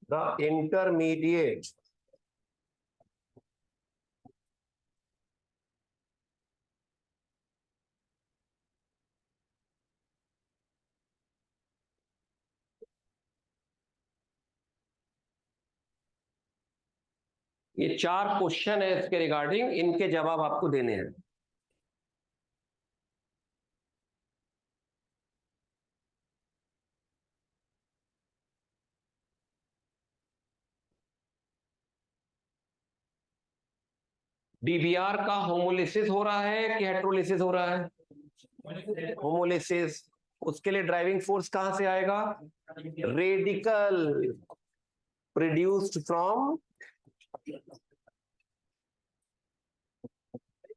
the intermediate ये 4 question है इसके regarding, इनके जवाब आपको देने हैं। DBr का homolysis हो रहा है कि हेटेरोलिसिस हो रहा है? होमोलिसिस। उसके लिए ड्राइविंग फोर्स कहां से आएगा? Radical produced from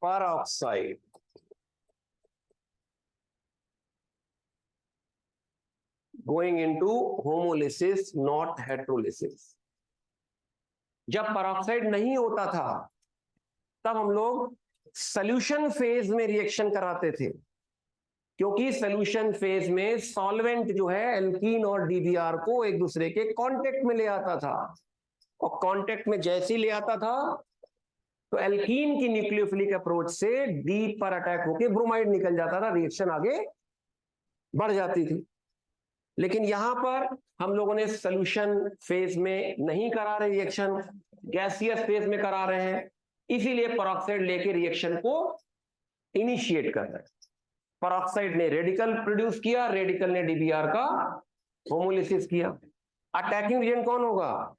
peroxide going into homolysis not heterolysis। जब पेरोक्साइड नहीं होता था तब हम लोग सॉल्यूशन फेज में रिएक्शन कराते थे, क्योंकि सॉल्यूशन फेज में सॉल्वेंट जो है एल्कीन और DBr को एक दूसरे के कांटेक्ट में ले आता था, और कांटेक्ट में जैसे ही ले आता था तो एल्कीन की न्यूक्लियोफिलिक अप्रोच से डी पर अटैक होकर ब्रोमाइड निकल जाता था, रिएक्शन आगे बढ़ जाती थी। लेकिन यहां पर हम लोगों ने सॉल्यूशन फेज में नहीं करा रहे रिएक्शन, गैसियस फेज में करा रहे हैं, इसीलिए पेरोक्साइड लेके रिएक्शन को इनिशिएट कर रहे हैं। पेरोक्साइड ने रेडिकल प्रोड्यूस किया, रेडिकल ने DBr का होमोलिसिस किया। अटैकिंग एजेंट कौन होगा?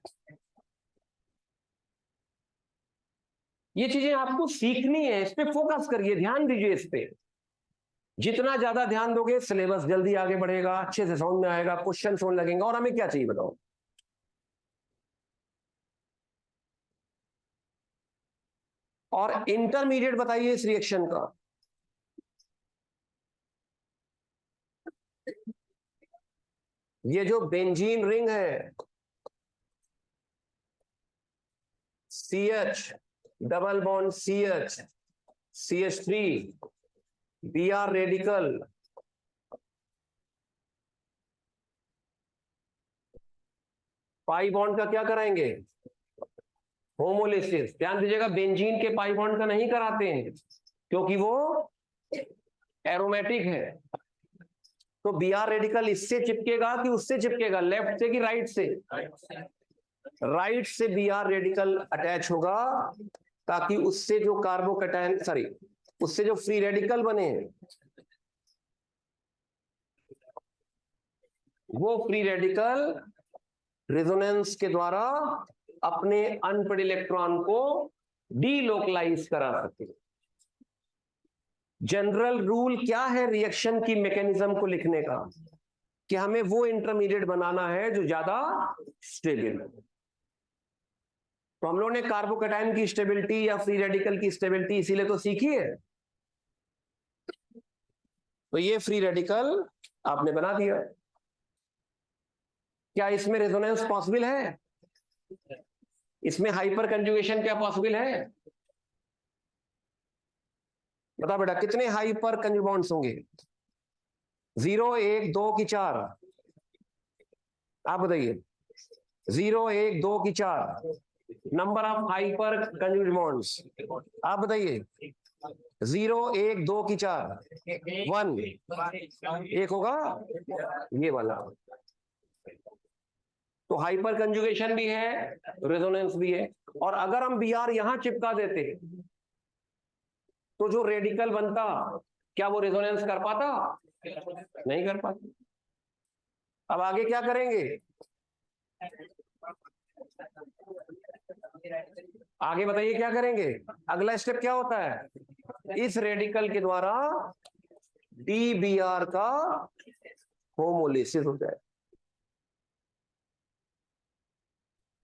ये चीजें आपको सीखनी है, इस पे फोकस करिए, ध्यान दीजिए इस पे। जितना ज्यादा ध्यान दोगे सिलेबस जल्दी आगे बढ़ेगा, अच्छे से समझ में आएगा, क्वेश्चन होने लगेंगे। और हमें क्या चाहिए बताओ? और इंटरमीडिएट बताइए इस रिएक्शन का। ये जो बेंजीन रिंग है, CH double bond CH CH3 Br radical, pi bond का क्या कराएंगे? होमोलिसिस। ध्यान दीजिएगा, बेंजीन के पाई बॉन्ड का नहीं कराते हैं क्योंकि वो एरोमेटिक है। तो Br रेडिकल इससे चिपकेगा कि उससे चिपकेगा, लेफ्ट से कि राइट से? राइट से Br रेडिकल अटैच होगा ताकि उससे जो कार्बोकैटायन सॉरी उससे जो फ्री रेडिकल बने वो फ्री रेडिकल रेजोनेंस के द्वारा अपने अनपेड इलेक्ट्रॉन को डीलोकलाइज करा सके। जनरल रूल क्या है रिएक्शन की मैकेनिज्म को लिखने का? कि हमें वो इंटरमीडिएट बनाना है जो ज्यादा स्टेबल है। तो हम लोगों ने कार्बोकैटायन की स्टेबिलिटी या फ्री रेडिकल की स्टेबिलिटी इसीलिए तो सीखी है। तो ये फ्री रेडिकल आपने बना दिया। क्या इसमें रेजोनेंस पॉसिबल है? इसमें हाइपर कंजुगेशन क्या पॉसिबल है? बता बेटा, कितने हाइपर कंजुग बॉन्ड्स होंगे? 0 1 2 की 4? आप बताइए। 0 1 2 की 4 number of hyper conjugate bonds. आप बताइए। 0 1 2 की 4 1 एक होगा ये वाला। तो हाइपर कंजुगेशन भी है, रेजोनेंस भी है। और अगर हम Br यहां चिपका देते तो जो रेडिकल बनता क्या वो रेजोनेंस कर पाता? नहीं कर पाता। अब आगे क्या करेंगे? आगे बताइए क्या करेंगे? अगला स्टेप क्या होता है? इस रेडिकल के द्वारा DBr का होमोलिसिस हो जाए।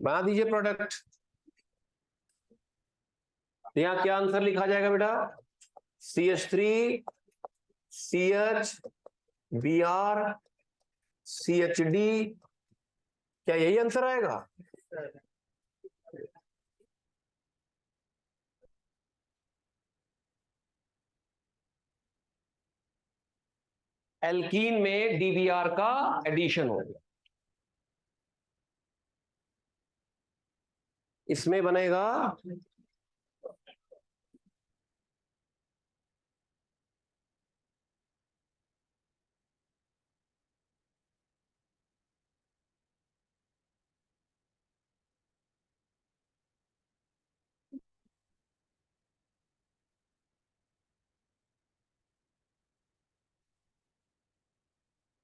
बना दीजिए प्रोडक्ट। यहां क्या आंसर लिखा जाएगा बेटा? CH3 CH Br CHD। क्या यही आंसर आएगा? एल्कीन में DBr का एडिशन हो गया, इसमें बनेगा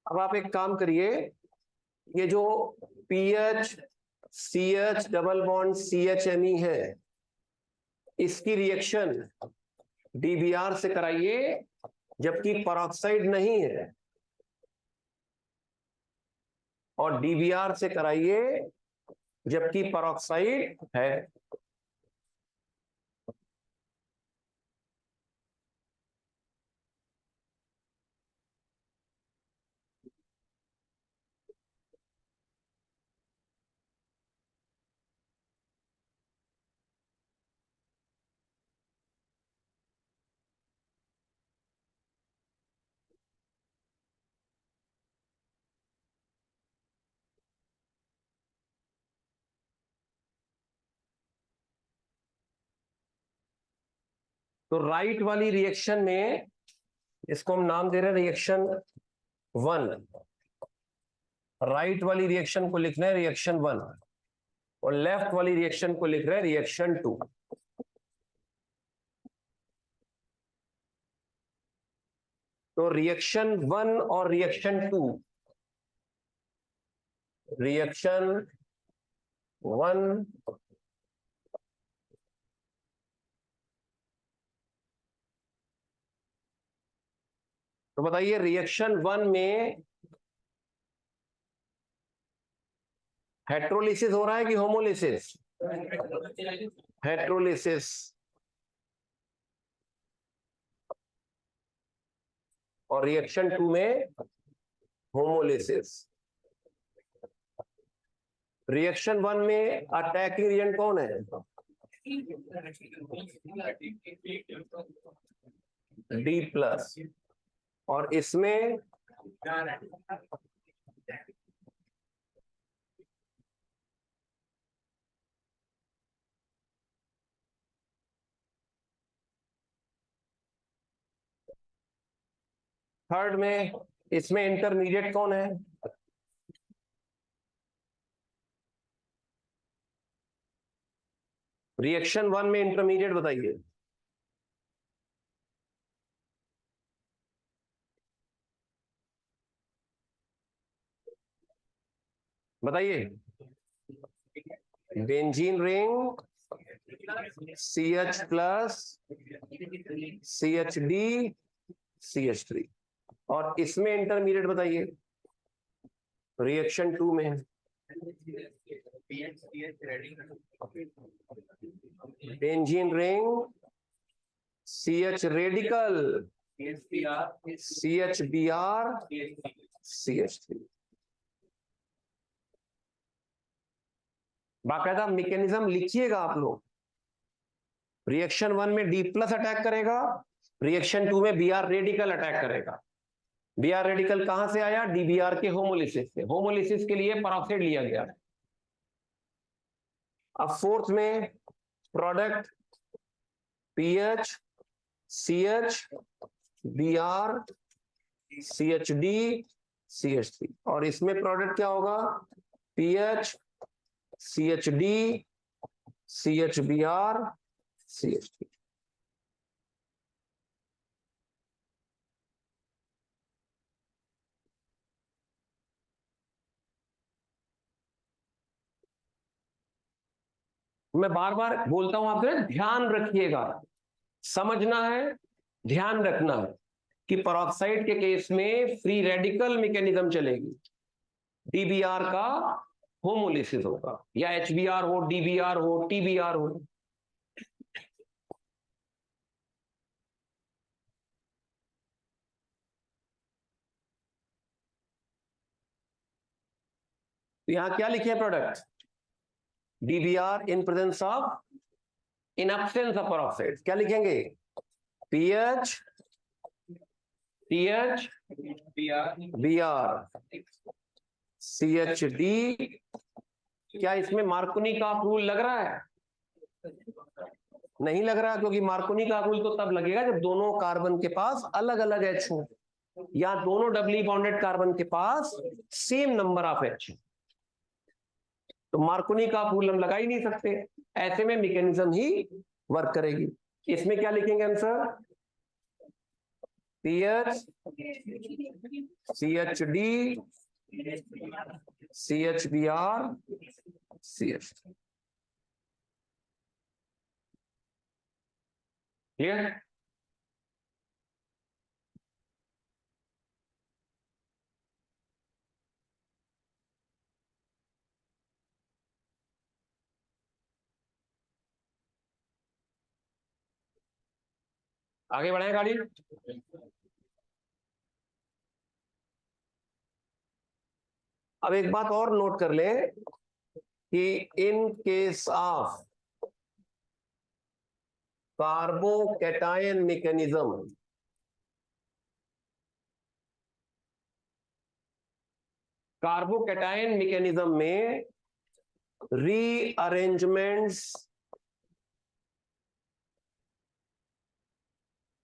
अब आप एक काम करिए, ये जो PH CH double bond CHMe है इसकी रिएक्शन DBr से कराइए जबकि परऑक्साइड नहीं है, और DBr से कराइए जबकि परऑक्साइड है। तो राइट वाली रिएक्शन में इसको हम नाम दे रहे हैं रिएक्शन 1। राइट वाली रिएक्शन को लिखना है रिएक्शन 1 और लेफ्ट वाली रिएक्शन को लिख रहे हैं रिएक्शन 2। तो रिएक्शन 1 और रिएक्शन 2, रिएक्शन 1 तो बताइए रिएक्शन 1 में हेट्रोलिसिस हो रहा है कि होमोलिसिस? हेट्रोलिसिस। और रिएक्शन 2 में होमोलिसिस। रिएक्शन 1 में अटैकिंग रिएजेंट कौन है? D प्लस, और इसमें थर्ड में इसमें इंटरमीडिएट कौन है? रिएक्शन 1 में इंटरमीडिएट बताइए। बताइए। Benzene ring CH plus CHD CH3, और इसमें इंटरमीडिएट बताइए रिएक्शन 2 में। Benzene ring CH radical CHBr CH3। बाकायदा मैकेनिज्म लिखिएगा आप लोग। रिएक्शन 1 में D प्लस अटैक करेगा, रिएक्शन 2 में Br रेडिकल अटैक करेगा। Br रेडिकल कहां से आया? DBr के होमोलिसिस से। होमोलिसिस के लिए परऑक्साइड लिया गया। अब फोर्थ में product PH CH Br CHD CH3, और इसमें प्रोडक्ट क्या होगा? PH CHD CHBr CH3। मैं बार बार बोलता हूं आपसे, ध्यान रखिएगा, समझना है, ध्यान रखना है कि परऑक्साइड के केस में फ्री रेडिकल मैकेनिज्म चलेगी। डीबीआर का होमोलिसिस होगा, या HBr हो, DBr हो, TBr हो। तो यहां क्या लिखे product? DBr in presence of, in absence of peroxide क्या लिखेंगे? PH TH Br CHD। क्या इसमें मार्कोनी का रूल लग रहा है? नहीं लग रहा, क्योंकि मार्कोनी का रूल तो तब लगेगा जब दोनों कार्बन के पास अलग अलग H हो, या दोनों डबली बॉन्डेड कार्बन के पास सेम नंबर ऑफ H। तो मार्कोनी का रूल हम लगा ही नहीं सकते। ऐसे में मैकेनिज्म ही वर्क करेगी। इसमें क्या लिखेंगे answer? PH CHD CHBr CH। Clear? आगे बढ़ाएं गाड़ी। अब एक बात और नोट कर ले कि in case of carbocation mechanism, carbocation mechanism में रीअरेंजमेंट्स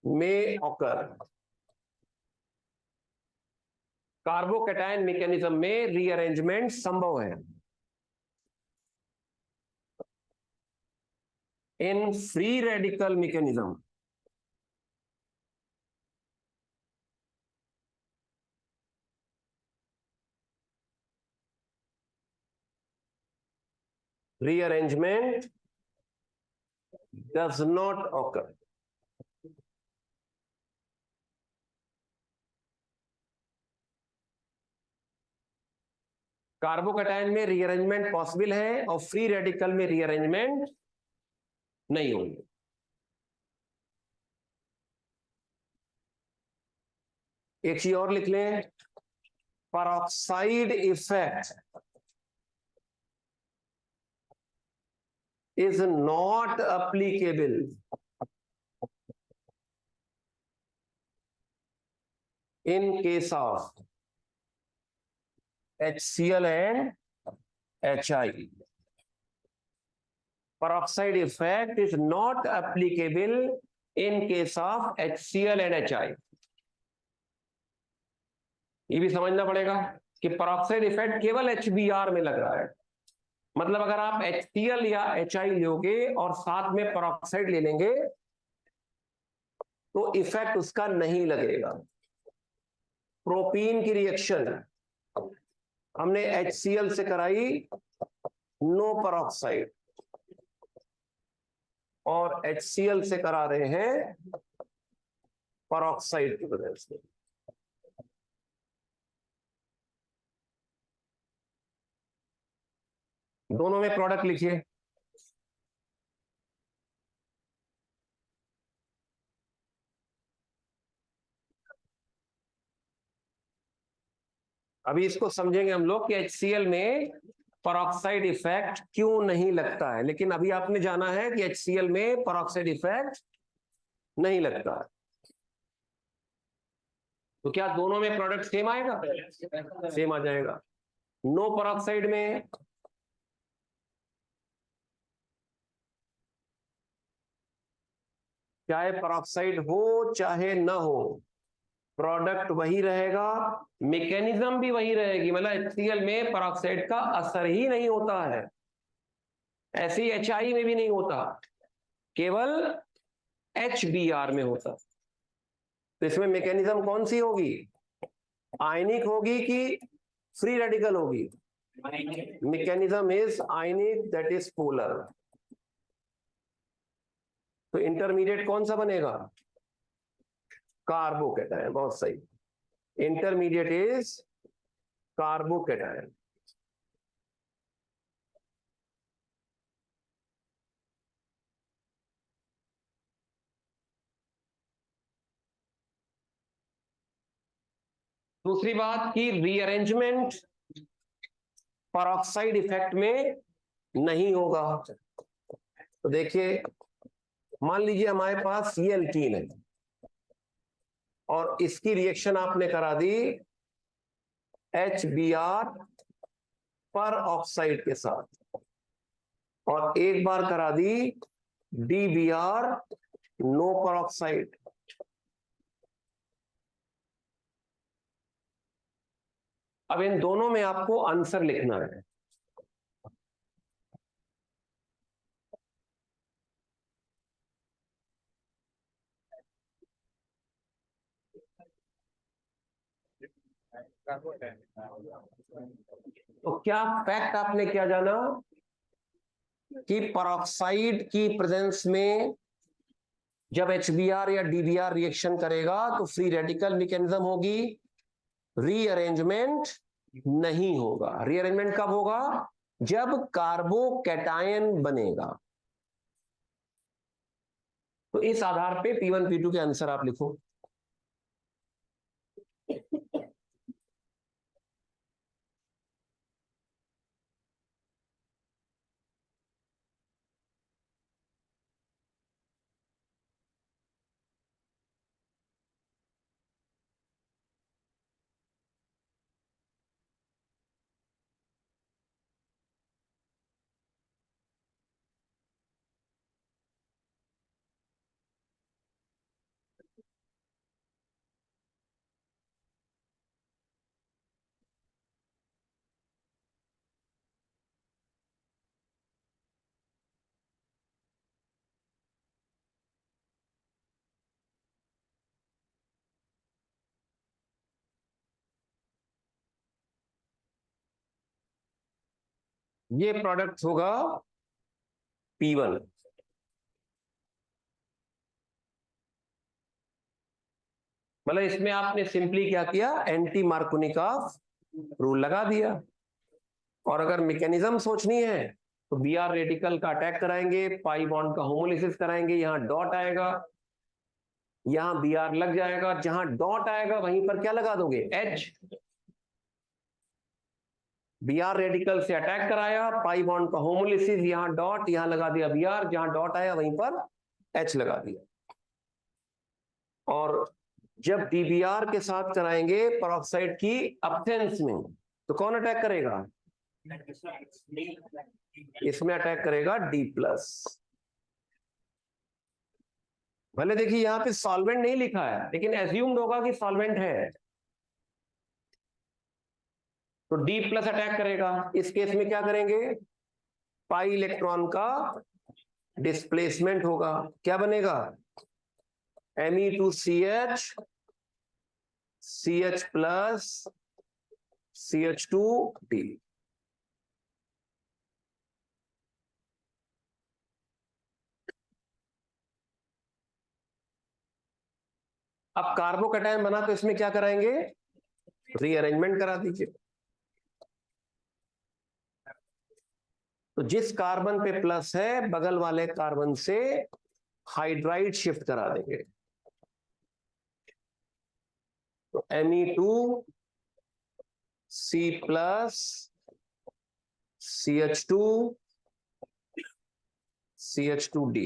में ऑकर। कार्बोकैटायन मैकेनिज्म में रीअरेंजमेंट संभव है। In free radical mechanism rearrangement does not occur. Carbocation में रीअरेंजमेंट पॉसिबल है और फ्री रेडिकल में रीअरेंजमेंट नहीं होंगे। एक चीज और लिख लें, peroxide effect is not applicable in case of HCl and HI. Peroxide effect is not applicable in case of HCl and HI. ये भी समझना पड़ेगा कि peroxide इफेक्ट केवल HBr में लग रहा है। मतलब अगर आप HCl या HI लोगे और साथ में peroxide ले लेंगे तो इफेक्ट उसका नहीं लगेगा। प्रोपीन की रिएक्शन हमने HCl से कराई, नो peroxide, और HCl से करा रहे हैं peroxide की वजह से। दोनों में प्रोडक्ट लिखिए। अभी इसको समझेंगे हम लोग कि HCl में peroxide इफेक्ट क्यों नहीं लगता है, लेकिन अभी आपने जाना है कि HCl में peroxide इफेक्ट नहीं लगता है। तो क्या दोनों में प्रोडक्ट सेम आएगा? सेम आ जाएगा। नो peroxide में चाहे peroxide हो चाहे ना हो, प्रोडक्ट वही रहेगा, मैकेनिज्म भी वही रहेगी। मतलब HCl में peroxide का असर ही नहीं होता है, ऐसे ही HI में भी नहीं होता, केवल HBr में होता। तो इसमें मैकेनिज्म कौन सी होगी? आयनिक होगी कि फ्री रेडिकल होगी? Mechanism is ionic, that is polar. तो इंटरमीडिएट कौन सा बनेगा? कार्बोकैटायन। बहुत सही, इंटरमीडिएट इज कार्बोकैटायन। दूसरी बात कि रीअरेंजमेंट peroxide इफेक्ट में नहीं होगा। तो देखिए, मान लीजिए हमारे पास ये एल्कीन है और इसकी रिएक्शन आपने करा दी HBr peroxide के साथ, और एक बार करा दी DBr नो peroxide। अब इन दोनों में आपको आंसर लिखना है। तो क्या फैक्ट आपने क्या जाना कि peroxide की प्रेजेंस में जब HBr या DBr रिएक्शन करेगा तो फ्री रेडिकल मैकेनिज्म होगी, रीअरेंजमेंट नहीं होगा। रीअरेंजमेंट कब होगा? जब कार्बोकैटायन बनेगा। तो इस आधार पे P1 P2 के आंसर आप लिखो। ये प्रोडक्ट होगा P1। मतलब इसमें आपने सिंपली क्या किया? एंटी मार्कोनिकॉफ रूल लगा दिया। और अगर मैकेनिज्म सोचनी है तो Br रेडिकल का अटैक कराएंगे, पाई बॉन्ड का होमोलिसिस कराएंगे, यहां डॉट आएगा, यहां बी आर लग जाएगा, जहां डॉट आएगा वहीं पर क्या लगा दोगे, एच। बी आर रेडिकल से अटैक कराया, पाई बॉन्ड का होमोलिसिस, यहां डॉट, यहां लगा दिया बी आर, जहां डॉट आया वहीं पर एच लगा दिया। और जब डीबीआर के साथ कराएंगे पेरोक्साइड की अब्सेंस में, तो कौन अटैक करेगा, इसमें अटैक करेगा डी प्लस। भले देखिए यहां पे सॉल्वेंट नहीं लिखा है, लेकिन एज्यूम्ड होगा कि सॉल्वेंट है, तो डी प्लस अटैक करेगा। इस केस में क्या करेंगे, पाई इलेक्ट्रॉन का डिस्प्लेसमेंट होगा, क्या बनेगा, Me2CH, CH प्लस CH2D। अब कार्बोकैटायन बना तो इसमें क्या कराएंगे, रीअरेंजमेंट करा दीजिए। तो जिस कार्बन पे प्लस है बगल वाले कार्बन से हाइड्राइड शिफ्ट करा देंगे, तो Me2C प्लस CH2 CH2D।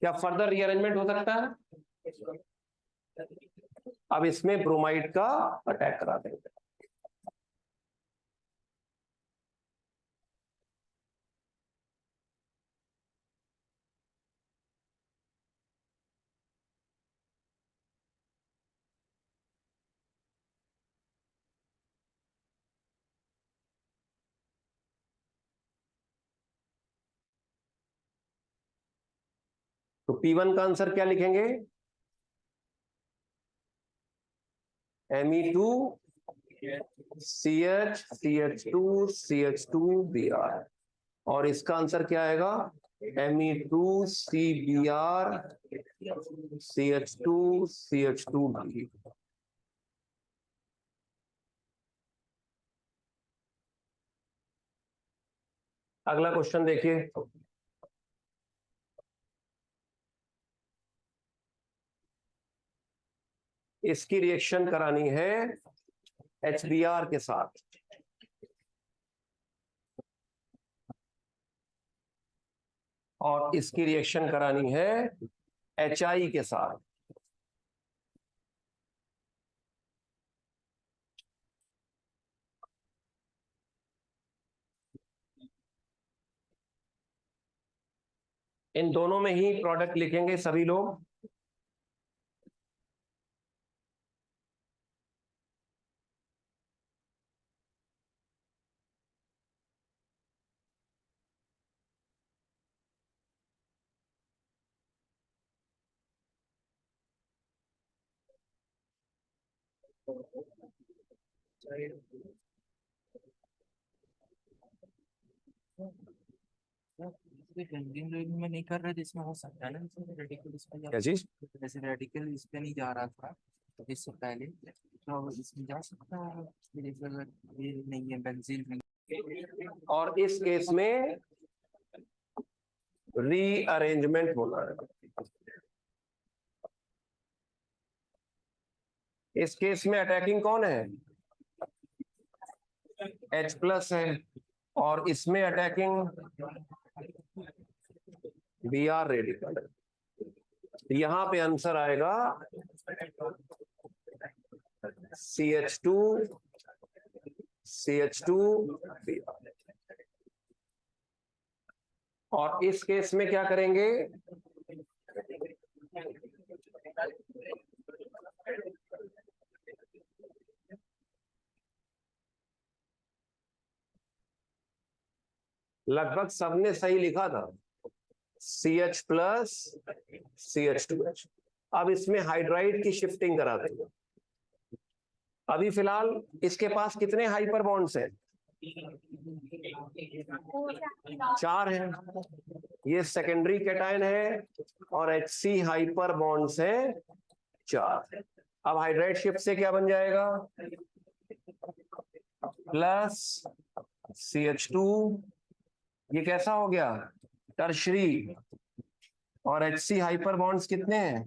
क्या फर्दर रीअरेंजमेंट हो सकता है, अब इसमें ब्रोमाइड का अटैक करा देंगे। तो P1 का आंसर क्या लिखेंगे, Me2CH CH2 CH2Br, और इसका आंसर क्या आएगा, Me2CBr CH2 CH2D। अगला क्वेश्चन देखिए, इसकी रिएक्शन करानी है HBr के साथ, और इसकी रिएक्शन करानी है HI के साथ। इन दोनों में ही प्रोडक्ट लिखेंगे सभी लोग। में नहीं कर रहे जिसमें हो सकता है ना, रेडिकल इस पे क्या चीज, जैसे रेडिकल इस पे नहीं जा रहा था इससे पहले, तो इसमें जा सकता है, ये नहीं है बेंजीन में। और इस केस में रीअरेंजमेंट होना है। इस केस में अटैकिंग कौन है, H प्लस है, और इसमें अटैकिंग Br रेडिकल है। यहां पे आंसर आएगा CH2 CH2 Br। और इस केस में क्या करेंगे, लगभग सबने सही लिखा था, CH प्लस CH2H। अब इसमें हाइड्राइड की शिफ्टिंग करा देंगे। अभी फिलहाल इसके पास कितने हाइपर बॉन्ड्स हैं, 4 हैं। ये सेकेंडरी कैटायन है, और HC हाइपर बॉन्ड्स है 4। अब हाइड्राइड शिफ्ट से क्या बन जाएगा, प्लस CH2, ये कैसा हो गया, टर्शरी, और HC हाइपर बॉन्ड्स कितने हैं?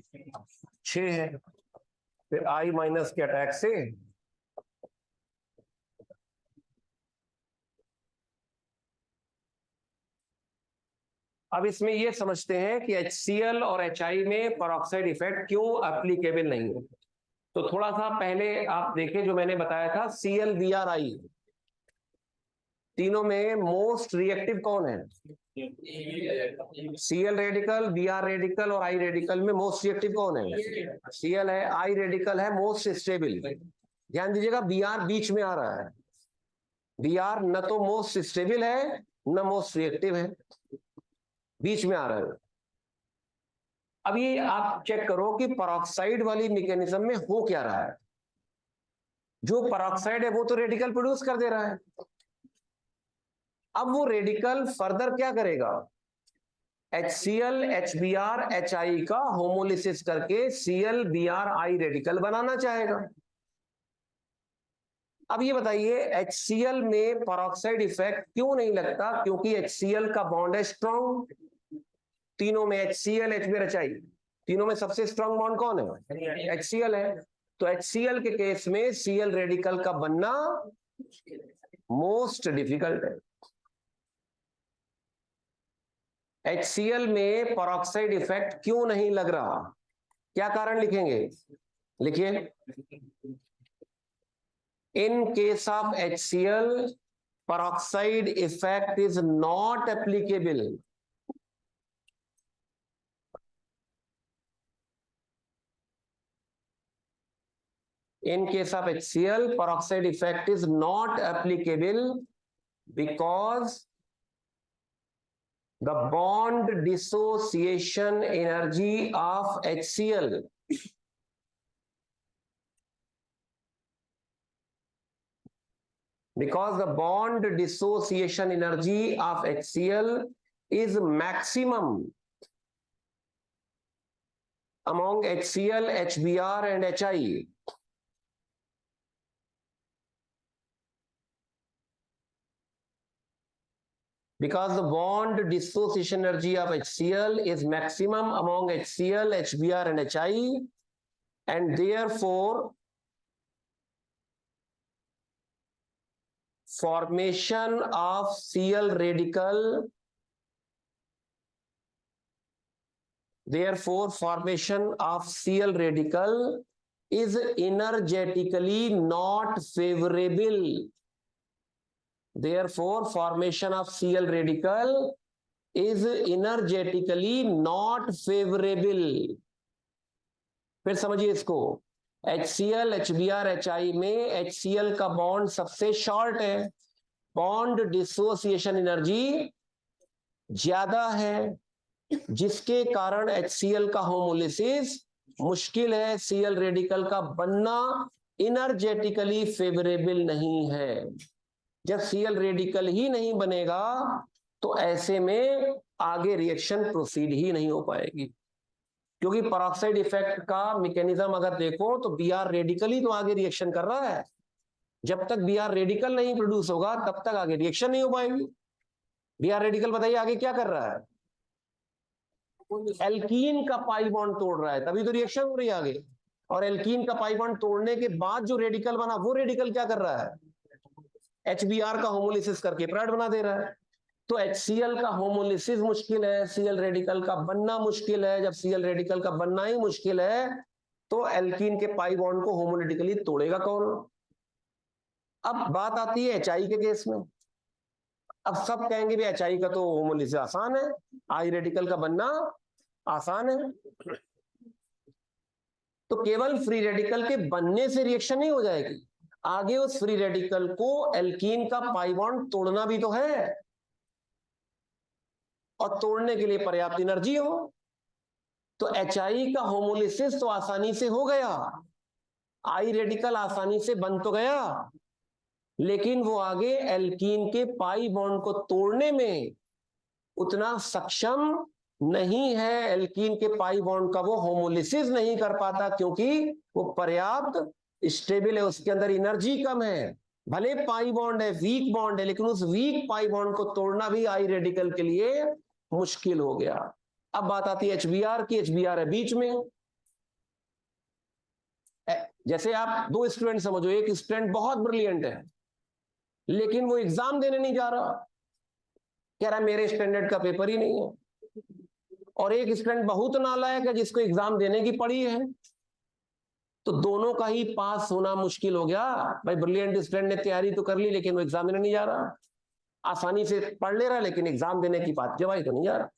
6 है। फिर I माइनस के अटैक से अब इसमें ये समझते हैं कि HCl और HI में पेरोक्साइड इफेक्ट क्यों एप्लीकेबल नहीं है। तो थोड़ा सा पहले आप देखें जो मैंने बताया था, Cl Br I, तीनों में मोस्ट रिएक्टिव कौन है? Cl रेडिकल, Br रेडिकल और I रेडिकल में मोस्ट रिएक्टिव कौन है? Cl है। I रेडिकल है मोस्ट स्टेबल। ध्यान दीजिएगा, Br बीच में आ रहा है। Br न तो मोस्ट स्टेबल है न मोस्ट रिएक्टिव है, बीच में आ रहा है। अब ये आप चेक करो कि पेरोक्साइड वाली मैकेनिज्म में हो क्या रहा है। जो पेरोक्साइड है वो तो रेडिकल प्रोड्यूस कर दे रहा है। अब वो रेडिकल फर्दर क्या करेगा? HCl HBr HI का होमोलिसिस करके Cl Br I रेडिकल बनाना चाहेगा। अब ये बताइए HCl में पेरोक्साइड इफेक्ट क्यों नहीं लगता? क्योंकि HCl का बॉन्ड है स्ट्रॉन्ग। तीनों में HCl HBr HI, तीनों में सबसे स्ट्रॉन्ग बॉन्ड कौन है? HCl है। तो HCl के केस में Cl रेडिकल का बनना मोस्ट डिफिकल्ट है। HCl में पेरोक्साइड इफेक्ट क्यों नहीं लग रहा? क्या कारण लिखेंगे? लिखिए, इन case of HCl peroxide effect is not applicable. In case of HCl, peroxide effect is not applicable because the bond dissociation energy of HCl because the bond dissociation energy of HCl is maximum among HCl, HBr and HI. Because the bond dissociation energy of HCl is maximum among HCl, HBr and HI, and therefore formation of Cl radical, is energetically not favorable. Therefore, formation of Cl radical is energetically not favorable. फिर समझिए इसको, HCl, HBr, HI में HCl का bond सबसे short है, bond dissociation energy ज्यादा है, जिसके कारण HCl का होमोलिसिस मुश्किल है, Cl रेडिकल का बनना इनर्जेटिकली फेवरेबल नहीं है। जब Cl रेडिकल ही नहीं बनेगा तो ऐसे में आगे रिएक्शन प्रोसीड ही नहीं हो पाएगी, क्योंकि पेरोक्साइड इफेक्ट का मैकेनिज्म अगर देखो तो Br रेडिकल ही तो आगे रिएक्शन कर रहा है। जब तक Br रेडिकल नहीं प्रोड्यूस होगा तब तक आगे रिएक्शन नहीं हो पाएगी। Br रेडिकल बताइए आगे क्या कर रहा है? एल्कीन का पाई बॉन्ड तोड़ रहा है, तभी तो रिएक्शन हो रही है आगे। और एल्कीन का पाई बॉन्ड तोड़ने के बाद जो रेडिकल बना वो रेडिकल क्या कर रहा है? HBr का होमोलिसिस करके प्रोडक्ट बना दे रहा है। तो HCl का होमोलिसिस मुश्किल है, Cl रेडिकल का बनना मुश्किल है। जब Cl रेडिकल का बनना ही मुश्किल है तो एल्कीन के पाई बॉन्ड को होमोलिटिकली तोड़ेगा कौन? अब बात आती है HI के केस में। अब सब कहेंगे भी HI का तो होमोलिसिस आसान है, I रेडिकल का बनना आसान है। तो केवल फ्री रेडिकल के बनने से रिएक्शन नहीं हो जाएगी, आगे उस फ्री रेडिकल को एल्कीन का पाई बॉन्ड तोड़ना भी तो है, और तोड़ने के लिए पर्याप्त एनर्जी हो। तो HI का होमोलिसिस तो आसानी से हो गया, I रेडिकल आसानी से बन तो गया, लेकिन वो आगे एल्कीन के पाई बॉन्ड को तोड़ने में उतना सक्षम नहीं है। एल्कीन के पाई बॉन्ड का वो होमोलिसिस नहीं कर पाता क्योंकि वो पर्याप्त स्टेबल है, उसके अंदर एनर्जी कम है। भले पाई बॉन्ड है, वीक बॉन्ड है, लेकिन उस वीक पाई बॉन्ड को तोड़ना भी I रेडिकल के लिए मुश्किल हो गया। अब बात आती है HBr की। HBr है बीच में। जैसे आप दो स्टूडेंट समझो, एक स्टूडेंट बहुत ब्रिलियंट है लेकिन वो एग्जाम देने नहीं जा रहा, कह रहा है मेरे स्टैंडर्ड का पेपर ही नहीं है, और एक स्टूडेंट बहुत नालायक है जिसको एग्जाम देने की पड़ी है, तो दोनों का ही पास होना मुश्किल हो गया। भाई ब्रिलियंट स्टूडेंट ने तैयारी तो कर ली लेकिन वो एग्जाम देने नहीं जा रहा, आसानी से पढ़ ले रहा है लेकिन एग्जाम देने की बात जवाई तो नहीं जा रहा,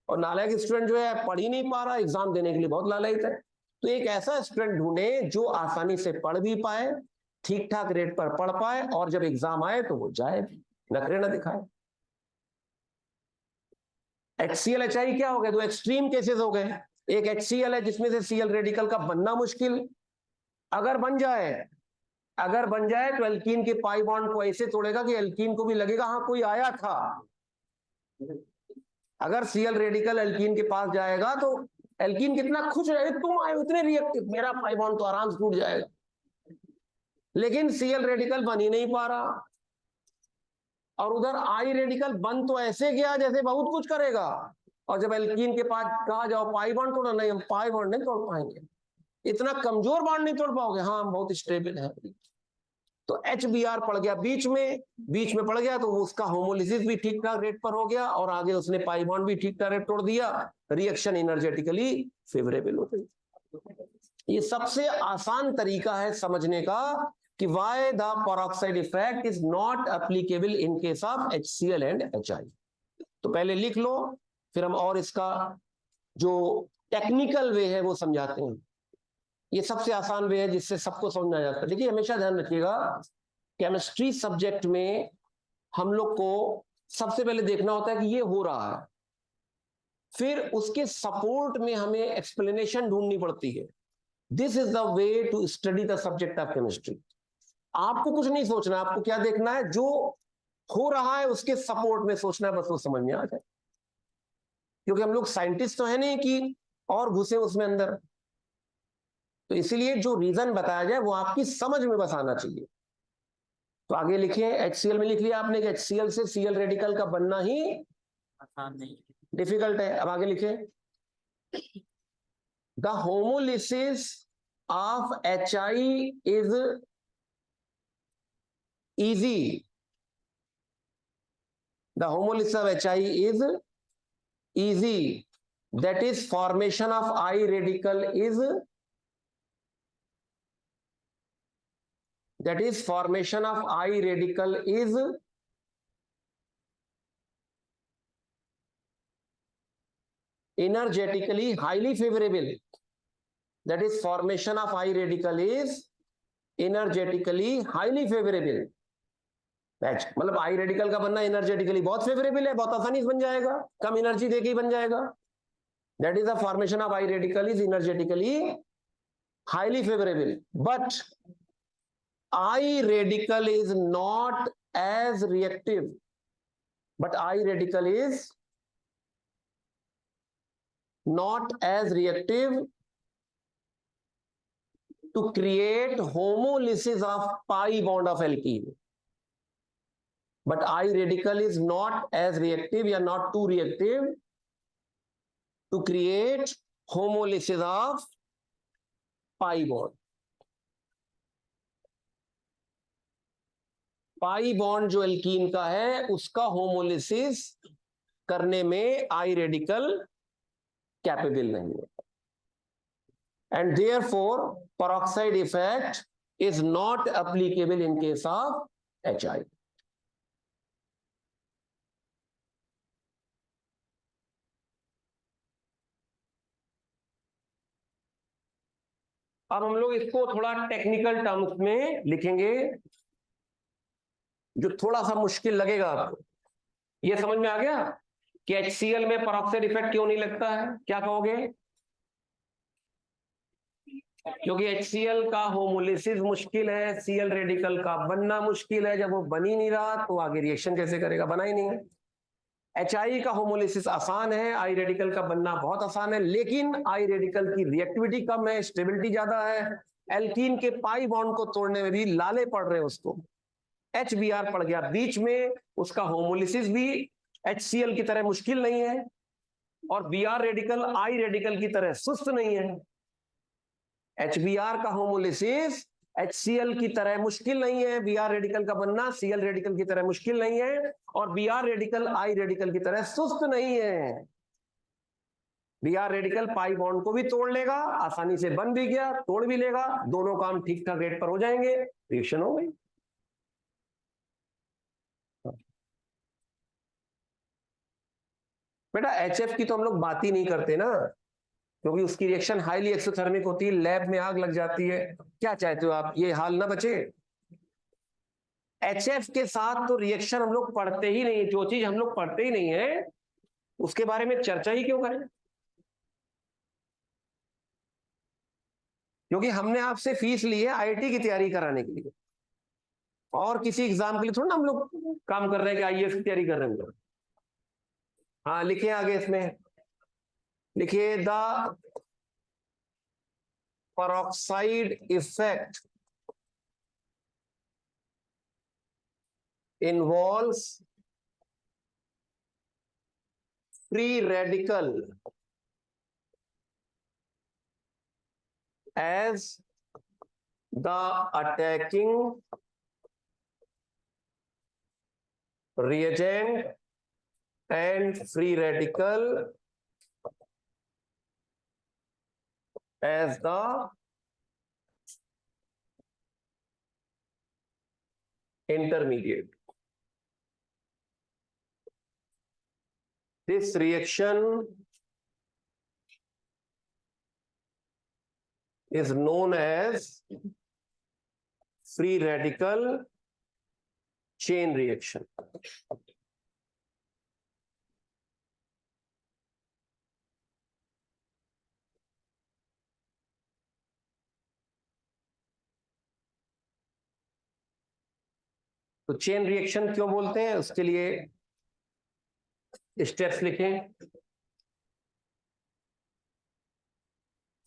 और नालायक स्टूडेंट जो है पढ़ ही नहीं पा रहा, एग्जाम देने के लिए बहुत लालायित है। तो एक ऐसा स्टूडेंट ढूंढे जो आसानी से पढ़ भी पाए, ठीक ठाक रेट पर पढ़ पाए, और जब एग्जाम आए तो वो जाए, नखरे ना दिखाए। HCl HI क्या हो गए? दो एक्सट्रीम केसेस हो गए। एक HCl है जिसमें से Cl रेडिकल का बनना मुश्किल, अगर बन जाए तो एल्कीन के पाई बॉन्ड को ऐसे तोड़ेगा कि एल्कीन को भी लगेगा हाँ कोई आया था। अगर Cl रेडिकल एल्कीन के पास जाएगा तो एल्कीन कितना खुश रहेगा, तुम आए इतने रिएक्टिव, मेरा पाई बॉन्ड तो आराम से टूट जाएगा। लेकिन Cl रेडिकल बन ही नहीं पा रहा, और उधर I रेडिकल बन तो ऐसे गया जैसे बहुत कुछ करेगा, और जब एल्कीन के पास कहा जाओ पाई बॉन्ड तोड़ना, नहीं हम पाई बॉन्ड नहीं तोड़ पाएंगे, इतना कमजोर बॉन्ड नहीं तोड़ पाओगे, हाँ हम बहुत स्टेबल है। तो HBr पड़ गया बीच में पड़ गया तो उसका होमोलिसिस भी ठीक ठाक रेट पर हो गया, और आगे उसने पाई बॉन्ड भी ठीक ठाक रेट तोड़ दिया, रिएक्शन एनर्जेटिकली फेवरेबल हो गई। ये सबसे आसान तरीका है समझने का कि why the peroxide effect is not applicable in case of HCl and HI। तो पहले लिख लो, फिर हम और इसका जो टेक्निकल वे है वो समझाते हैं। ये सबसे आसान वे है जिससे सबको समझ में आ जाता है। देखिए हमेशा ध्यान रखिएगा, केमिस्ट्री सब्जेक्ट में हम लोग को सबसे पहले देखना होता है कि ये हो रहा है, फिर उसके सपोर्ट में हमें एक्सप्लेनेशन ढूंढनी पड़ती है। This is the way to study the subject of chemistry. आपको कुछ नहीं सोचना, आपको क्या देखना है, जो हो रहा है उसके सपोर्ट में सोचना है, बस वो समझ में आ जाए। क्योंकि हम लोग साइंटिस्ट तो है नहीं कि और घुसे उसमें अंदर, तो इसीलिए जो रीजन बताया जाए वो आपकी समझ में बस आना चाहिए। तो आगे लिखिए, HCl में लिख लिया आपने कि HCl से Cl रेडिकल का बनना ही आसान नहीं, डिफिकल्ट है। अब आगे लिखिए, the homolysis of HI is easy. The homolysis of HI is easy. That is formation of I radical is energetically highly favorable. That is formation of I radical is energetically highly favorable. मतलब आई radical का बनना energetically बहुत favourable है, बहुत आसानी से बन जाएगा, कम एनर्जी देके ही बन जाएगा। That is the formation of I radical is energetically highly favourable, but I radical is not as reactive, to create homolysis of pi bond of alkene. But I radical is not as reactive, या not too reactive to create homolysis of pi bond. Pi bond जो alkene का है उसका homolysis करने में आई radical capable नहीं है, and therefore peroxide effect is not applicable in case of HI. अब हम लोग इसको थोड़ा टेक्निकल टर्म्स में लिखेंगे जो थोड़ा सा मुश्किल लगेगा आपको। ये समझ में आ गया कि HCl में पेरोक्साइड इफेक्ट क्यों नहीं लगता है? क्या कहोगे? क्योंकि HCl का होमोलिसिस मुश्किल है, Cl रेडिकल का बनना मुश्किल है। जब वो बन ही नहीं रहा तो आगे रिएक्शन कैसे करेगा? बना ही नहीं है। HI का होमोलिसिस आसान है, I रेडिकल का बनना बहुत आसान है, लेकिन I रेडिकल की रिएक्टिविटी कम है, स्टेबिलिटी ज्यादा है, एल्कीन के पाई बॉन्ड को तोड़ने में भी लाले पड़ रहे हैं उसको। HBr पड़ गया बीच में, उसका होमोलिसिस भी HCl की तरह मुश्किल नहीं है, और Br रेडिकल I रेडिकल की तरह सुस्त नहीं है। HBr का होमोलिसिस HCl की तरह मुश्किल नहीं है, Br रेडिकल का बनना Cl रेडिकल की तरह मुश्किल नहीं है, और Br रेडिकल I रेडिकल की तरह सुस्त नहीं है। Br रेडिकल पाई बॉन्ड को भी तोड़ लेगा, आसानी से बन भी गया, तोड़ भी लेगा, दोनों काम ठीक ठाक रेट पर हो जाएंगे, रिएक्शन हो गई। बेटा HF की तो हम लोग बात ही नहीं करते ना, क्योंकि उसकी रिएक्शन हाईली एक्सोथर्मिक होती है, लैब में आग लग जाती है। क्या चाहते हो आप, ये हाल ना बचे। HF के साथ तो रिएक्शन हम लोग पढ़ते ही नहीं, जो चीज हम लोग पढ़ते ही नहीं है उसके बारे में चर्चा ही क्यों करें। क्योंकि हमने आपसे फीस ली है IIT की तैयारी कराने के लिए, और किसी एग्जाम के लिए थोड़ा ना हम लोग काम कर रहे हैं कि IAS की तैयारी कर रहे हैं हम लोग। हाँ लिखिए आगे, इसमें लिखिए the peroxide effect involves free radical as the attacking reagent and free radical as the intermediate. This reaction is known as free radical chain reaction. तो चेन रिएक्शन क्यों बोलते हैं, उसके लिए स्टेप्स लिखें।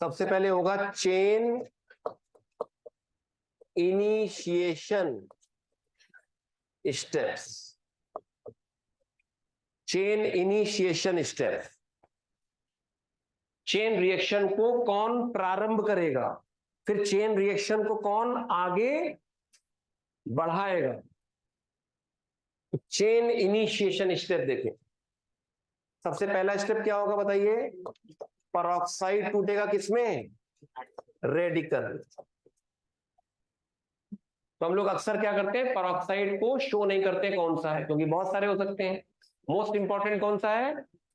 सबसे पहले होगा chain initiation steps. Chain initiation step, chain reaction को कौन प्रारंभ करेगा, फिर चेन रिएक्शन को कौन आगे बढ़ाएगा। चेन इनिशिएशन स्टेप देखें। सबसे पहला स्टेप क्या होगा बताइए, पेरोक्साइड टूटेगा किसमें, रेडिकल। तो हम लोग अक्सर क्या करते हैं, पेरोक्साइड को शो नहीं करते कौन सा है, क्योंकि बहुत सारे हो सकते हैं। मोस्ट इंपॉर्टेंट कौन सा है,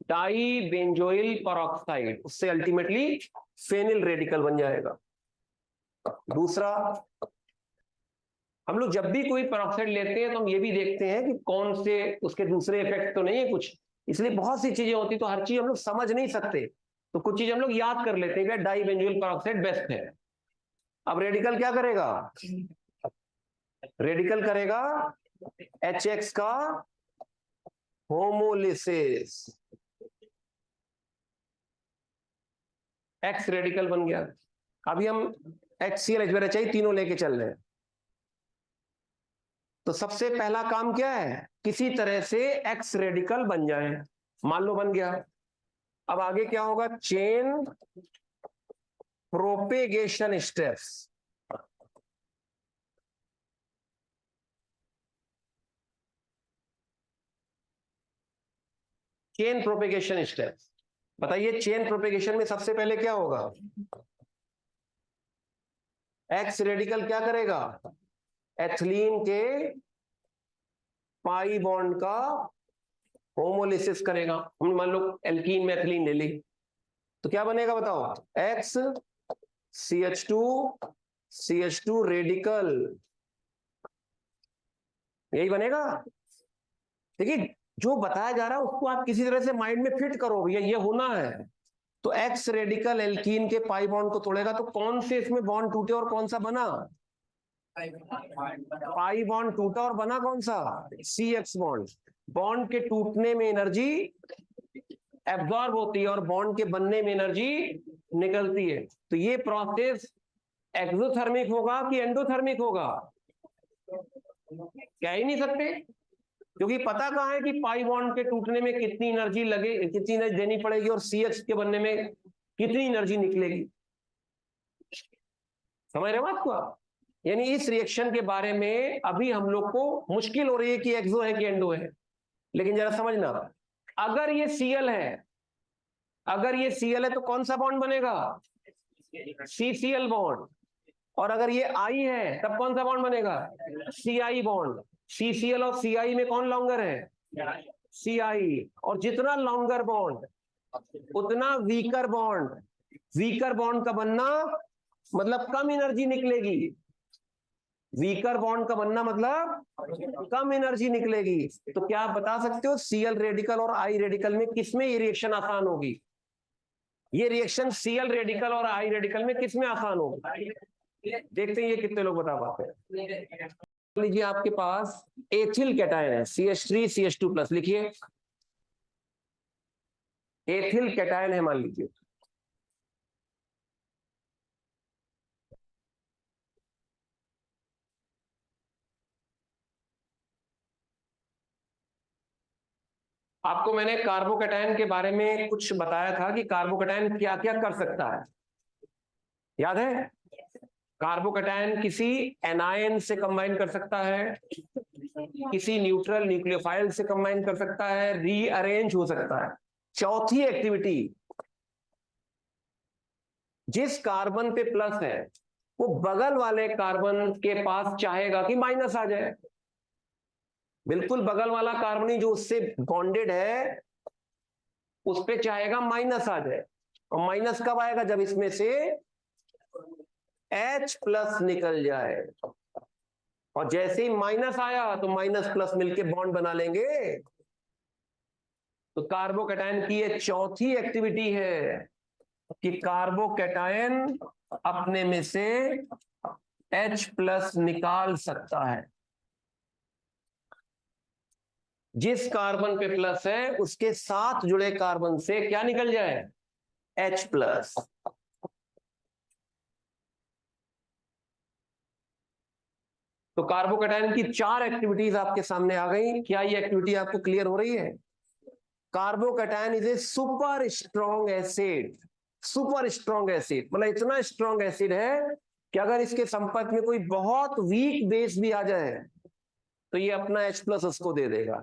डाई बेंजोइल पेरोक्साइड, उससे अल्टीमेटली फेनिल रेडिकल बन जाएगा। दूसरा, हम लोग जब भी कोई पेरोक्साइड लेते हैं तो हम ये भी देखते हैं कि कौन से उसके दूसरे इफेक्ट तो नहीं है कुछ, इसलिए बहुत सी चीजें होती तो हर चीज हम लोग समझ नहीं सकते, तो कुछ चीज हम लोग याद कर लेते हैं, डाई बेंजोइल पेरोक्साइड बेस्ट है। अब रेडिकल क्या करेगा, रेडिकल करेगा HX का होमोलिसिस, X रेडिकल बन गया। अभी हम HCl HBr तीनों लेके चल रहे हैं। तो सबसे पहला काम क्या है, किसी तरह से X रेडिकल बन जाए, मान लो बन गया। अब आगे क्या होगा, chain propagation steps. Chain propagation steps, बताइए चेन प्रोपेगेशन में सबसे पहले क्या होगा, X रेडिकल क्या करेगा, एथिलीन के पाई बॉन्ड का होमोलिसिस करेगा। हम मान लो एल्कीन में एथिलीन ले ली, तो क्या बनेगा बताओ, X CH2 रेडिकल, यही बनेगा। देखिए जो बताया जा रहा है उसको आप किसी तरह से माइंड में फिट करो, भैया ये होना है। तो X रेडिकल एल्कीन के पाई बॉन्ड को तोड़ेगा, तो कौन से इसमें बॉन्ड टूटे और कौन सा बना, पाई बॉन्ड टूटा और बना कौन सा, CX बॉन्ड। बॉन्ड के टूटने में एनर्जी एब्जॉर्ब होती है और बॉन्ड के बनने में एनर्जी निकलती है। तो ये प्रोसेस एक्सोथर्मिक होगा कि एंडोथर्मिक होगा, कह ही नहीं सकते। क्योंकि पता कहाँ है कि पाई बॉन्ड के टूटने में कितनी एनर्जी लगे, कितनी एनर्जी देनी पड़ेगी, और CH के बनने में कितनी एनर्जी निकलेगी। समझ रहे हो बात को आप? यानी इस रिएक्शन के बारे में अभी हम लोग को मुश्किल हो रही है कि एक्सो है कि एंडो है। लेकिन जरा समझना, अगर ये Cl है, अगर ये Cl है तो कौन सा बॉन्ड बनेगा? CCl bond. और अगर ये I है तब कौन सा बॉन्ड बनेगा? CI bond. CCl और CI में कौन लॉन्गर है? CI। और जितना लॉन्गर बॉन्ड उतना वीकर बॉन्ड। वीकर बॉन्ड का बनना मतलब कम एनर्जी निकलेगी। वीकर बॉन्ड का बनना मतलब कम एनर्जी निकलेगी। तो क्या आप बता सकते हो Cl रेडिकल और I रेडिकल में किसमें ये रिएक्शन आसान होगी? ये रिएक्शन Cl रेडिकल और I रेडिकल में किसमें आसान होगी? देखते हैं ये कितने लोग बता पाते हैं। लीजिए आपके पास एथिल कैटायन है, CH3 CH2 प्लस। लिखिए एथिल कैटायन है, मान लीजिए। आपको मैंने कार्बोकैटायन के बारे में कुछ बताया था कि कार्बोकैटायन क्या क्या कर सकता है, याद है? कार्बोकैटायन किसी एनायन से कंबाइन कर सकता है, किसी न्यूट्रल न्यूक्लियोफाइल से कंबाइन कर सकता है, रीअरेंज हो सकता है। चौथी एक्टिविटी, जिस कार्बन पे प्लस है वो बगल वाले कार्बन के पास चाहेगा कि माइनस आ जाए। बिल्कुल बगल वाला कार्बन ही जो उससे बॉन्डेड है उस पे चाहेगा माइनस आ जाए। और माइनस कब आएगा? जब इसमें से H प्लस निकल जाए। और जैसे ही माइनस आया तो माइनस प्लस मिलके बॉन्ड बना लेंगे। तो कार्बोकैटायन की ये चौथी एक्टिविटी है कि कार्बोकैटायन अपने में से H प्लस निकाल सकता है। जिस कार्बन पे प्लस है उसके साथ जुड़े कार्बन से क्या निकल जाए? H plus. तो कार्बोकैटायन की 4 एक्टिविटीज आपके सामने आ गई। क्या ये एक्टिविटी आपको क्लियर हो रही है? Carbocation is a super strong acid. Super strong acid मतलब इतना स्ट्रॉन्ग एसिड है कि अगर इसके संपर्क में कोई बहुत वीक बेस भी आ जाए तो ये अपना H प्लस उसको दे देगा।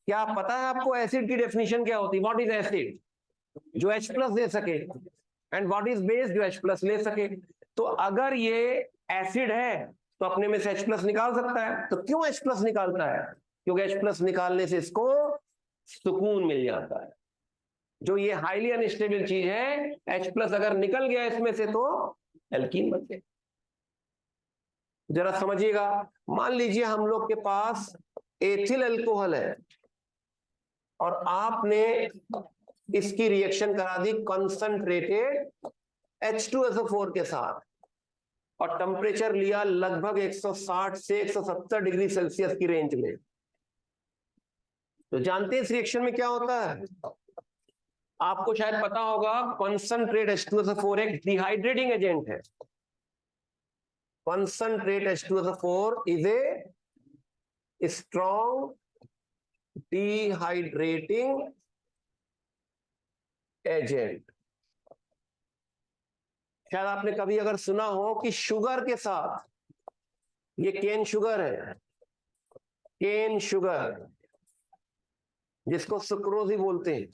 क्या पता है आपको एसिड की डेफिनेशन क्या होती है? What is acid? जो H प्लस दे सके। And what is base? जो H प्लस ले सके। तो अगर ये एसिड है तो अपने में से H प्लस निकाल सकता है। तो क्यों H प्लस निकालता है? क्योंकि H प्लस निकालने से इसको सुकून मिल जाता है। जो ये हाईली अनस्टेबल चीज है, H प्लस अगर निकल गया इसमें से तो एल्कीन बन गया। जरा समझिएगा, मान लीजिए हम लोग के पास एथिल अल्कोहल है और आपने इसकी रिएक्शन करा दी कंसंट्रेटेड H2SO4 के साथ और टेम्परेचर लिया लगभग 160 से 170 डिग्री सेल्सियस की रेंज में। तो जानते हैं इस रिएक्शन में क्या होता है? आपको शायद पता होगा कंसंट्रेट H2SO4 एक डिहाइड्रेटिंग एजेंट है। Concentrate H2SO4 is a strong dehydrating agent. शायद आपने कभी अगर सुना हो कि शुगर के साथ, ये केन शुगर है, केन शुगर जिसको सुक्रोज भी बोलते हैं,